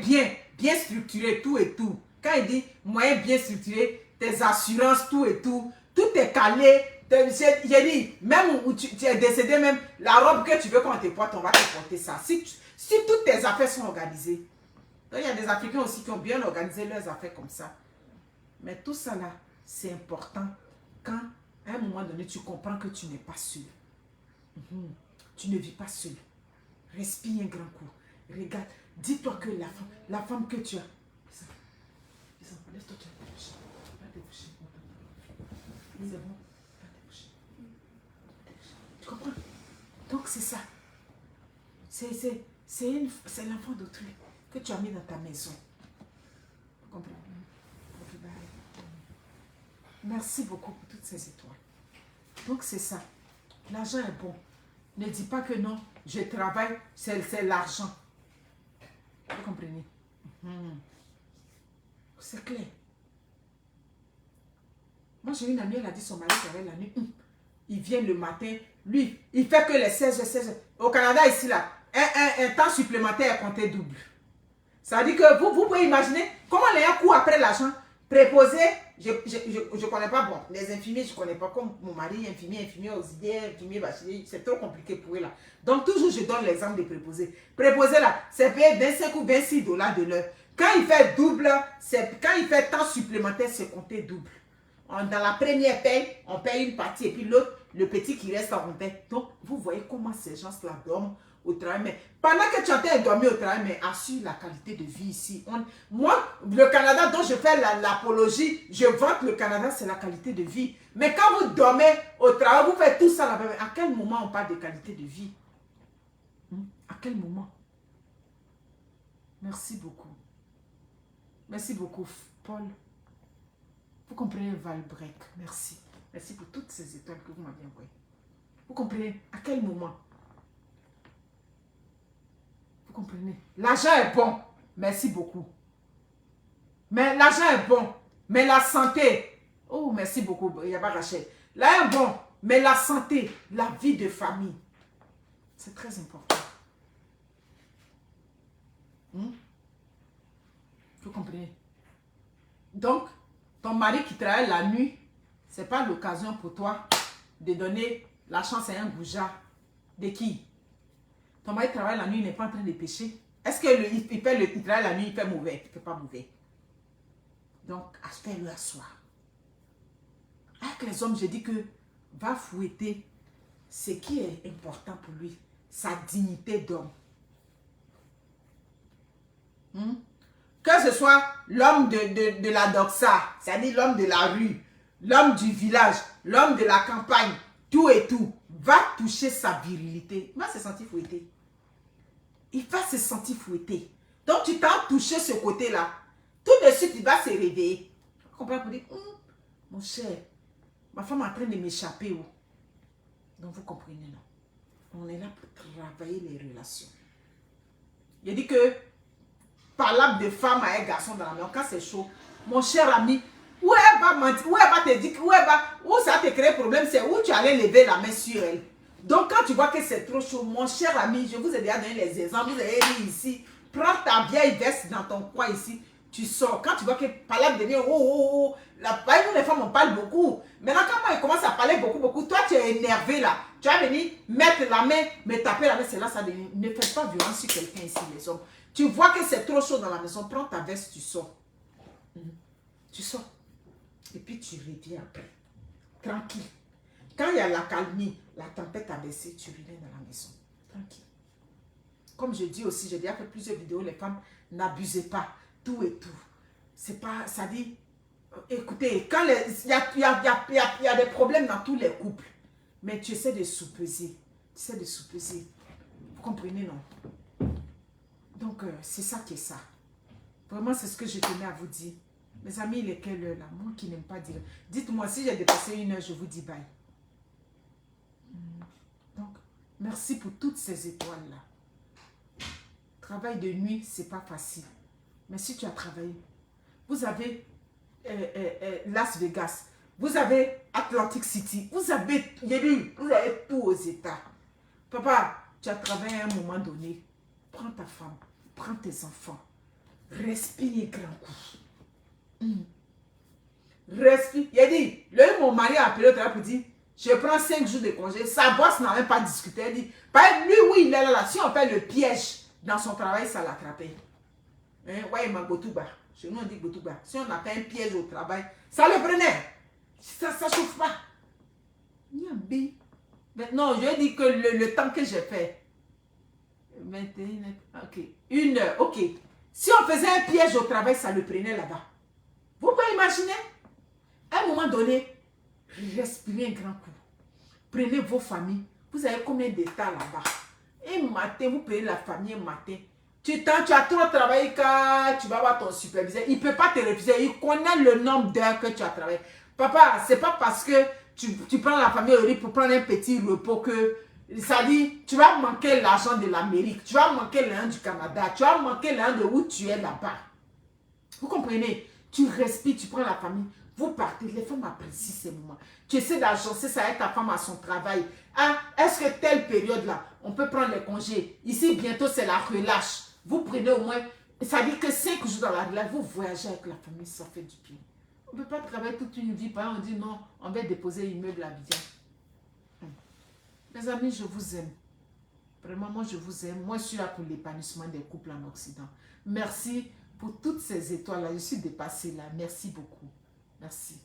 A: bien structurés, tout et tout. Quand il dit moyens bien structurés, tes assurances, tout et tout, tout est calé. J'ai dit, même où tu es décédé, même la robe que tu veux qu'on te porte, on va te porter ça. Si toutes tes affaires sont organisées. Donc il y a des Africains aussi qui ont bien organisé leurs affaires comme ça. Mais tout ça là, c'est important quand à un moment donné, tu comprends que tu n'es pas seul. Tu ne vis pas seul. Respire un grand coup. Regarde, dis-toi que la femme que tu as. Laisse-toi te déboucher. Va te déboucher. C'est bon. Va te déboucher. Tu comprends? Donc c'est ça. C'est l'enfant d'autrui que tu as mis dans ta maison. Vous comprenez? Merci beaucoup pour toutes ces étoiles. Donc c'est ça. L'argent est bon. Ne dis pas que non, je travaille, c'est l'argent. Vous comprenez? C'est clair. Moi j'ai une amie, elle a dit son mari travaille la nuit. Il vient le matin, lui, il fait que les 16 heures. Au Canada ici là, un temps supplémentaire est compté double. Ça veut dire que vous pouvez imaginer comment les gens courent après l'argent. Préposé, je ne connais pas, bon, les infirmiers, je ne connais pas, comme mon mari, infirmier auxiliaire, infirmier bachelier, c'est trop compliqué pour eux là. Donc toujours je donne l'exemple des préposés. Préposé là, c'est payé 25 ou 26 $ de l'heure. Quand il fait double, quand il fait temps supplémentaire, c'est compté double. Dans la première paye, on paye une partie et puis l'autre, le petit qui reste, on paye. Donc vous voyez comment ces gens-là dorment au travail. Mais pendant que tu es en train de dormir au travail, mais assure la qualité de vie ici. Moi, le Canada dont je fais l'apologie, je vante le Canada, c'est la qualité de vie. Mais quand vous dormez au travail, vous faites tout ça là-bas. À quel moment on parle de qualité de vie? À quel moment? Merci beaucoup. Merci beaucoup, Paul. Vous comprenez, Valbrec. Merci. Merci pour toutes ces étoiles que vous m'avez envoyées. Vous comprenez? À quel moment? Vous comprenez? L'argent est bon. Merci beaucoup. Mais l'argent est bon. Mais la santé. Oh, merci beaucoup. Il n'y a pas Rachel. L'argent est bon. Mais la santé, la vie de famille, c'est très important. Vous comprenez? Donc, ton mari qui travaille la nuit, ce n'est pas l'occasion pour toi de donner la chance à un goujat. De qui? Ton mari travaille la nuit, il n'est pas en train de pécher. Est-ce qu'il travaille la nuit, il fait mauvais? Il ne fait pas mauvais. Donc, fais-le à soi. Avec les hommes, je dis que va fouetter ce qui est important pour lui, sa dignité d'homme. Que ce soit l'homme de la doxa, c'est-à-dire l'homme de la rue, l'homme du village, l'homme de la campagne, tout et tout, va toucher sa virilité. Il va se sentir fouetté. Il va se sentir fouetté. Donc, tu t'as touché ce côté-là. Tout de suite, il va se réveiller. Tu comprends pour dire, mon cher, ma femme est en train de m'échapper. Oh. Donc, vous comprenez, non? On est là pour travailler les relations. Il dit que, parlable de femme à un garçon dans la maison, quand c'est chaud, mon cher ami, où elle va mentir, où elle va te dire, où ça te crée problème, c'est où tu allais lever la main sur elle. Donc, quand tu vois que c'est trop chaud, mon cher ami, je vous ai déjà donné les exemples, vous avez dit ici, prends ta vieille veste dans ton coin ici, tu sors. Quand tu vois que parlable devient, nous les femmes, on parle beaucoup. Maintenant, quand moi, il commence à parler beaucoup, toi, tu es énervé là. Tu vas venir mettre la main, me taper la main, c'est là, ça devient. Ne faites pas violence sur quelqu'un ici, les hommes. Tu vois que c'est trop chaud dans la maison, prends ta veste, tu sors. Tu sors. Et puis tu reviens après. Tranquille. Quand il y a la calmie, la tempête a baissé, tu reviens dans la maison. Tranquille. Comme je dis aussi, j'ai déjà fait plusieurs vidéos, les femmes, n'abusez pas. Tout et tout. C'est pas, ça dit, écoutez, quand il y a des problèmes dans tous les couples, mais tu essaies de soupeser. Tu essaies de soupeser. Vous comprenez, non? Donc, c'est ça qui est ça. Vraiment, c'est ce que je tenais à vous dire. Mes amis, il est quelle heure là? Moi qui n'aime pas dire. Dites-moi, si j'ai dépassé 1 heure, je vous dis bye. Donc, merci pour toutes ces étoiles-là. Travail de nuit, c'est pas facile. Mais si tu as travaillé, vous avez Las Vegas, vous avez Atlantic City, vous avez tout aux États. Papa, tu as travaillé à un moment donné. Prends ta femme, prends tes enfants. Respire grand coup. Respire. Il a dit, mon mari a appelé au travail pour dire, je prends 5 jours de congé. Sa boss n'a même pas discuté. Elle dit, lui, oui, il est là. Si on fait le piège dans son travail, ça l'attrapait. Ouais, il m'a Gotouba. Chez nous, on dit Gotouba. Si on a fait un piège au travail, ça le prenait. Ça ne chauffe pas. Maintenant, je lui ai dit que le temps que j'ai fait, 21, ok, 1 heure, ok. Si on faisait un piège au travail, ça le prenait là-bas. Vous pouvez imaginer? À un moment donné, respirez un grand coup. Prenez vos familles. Vous avez combien d'états là-bas? Et matin, vous prenez la famille un matin. Tu as trop travaillé quand tu vas voir ton superviseur. Il ne peut pas te refuser. Il connaît le nombre d'heures que tu as travaillé. Papa, ce n'est pas parce que tu prends la famille au riz pour prendre un petit repos que ça dit, tu vas manquer l'argent de l'Amérique. Tu vas manquer l'argent du Canada. Tu vas manquer l'argent de où tu es là-bas. Vous comprenez? Tu respires, tu prends la famille. Vous partez, les femmes apprécient ces moments. Tu essaies d'agencer ça avec ta femme à son travail. Ah, est-ce que telle période-là, on peut prendre les congés? Ici, bientôt, c'est la relâche. Vous prenez au moins, ça dit que 5 jours dans la relâche, vous voyagez avec la famille, ça fait du bien. On ne peut pas travailler toute une vie, par exemple, on dit non, on va déposer l'immeuble à Abidjan. Mes amis, je vous aime. Vraiment, moi, je vous aime. Moi, je suis là pour l'épanouissement des couples en Occident. Merci pour toutes ces étoiles-là. Je suis dépassée là. Merci beaucoup. Merci.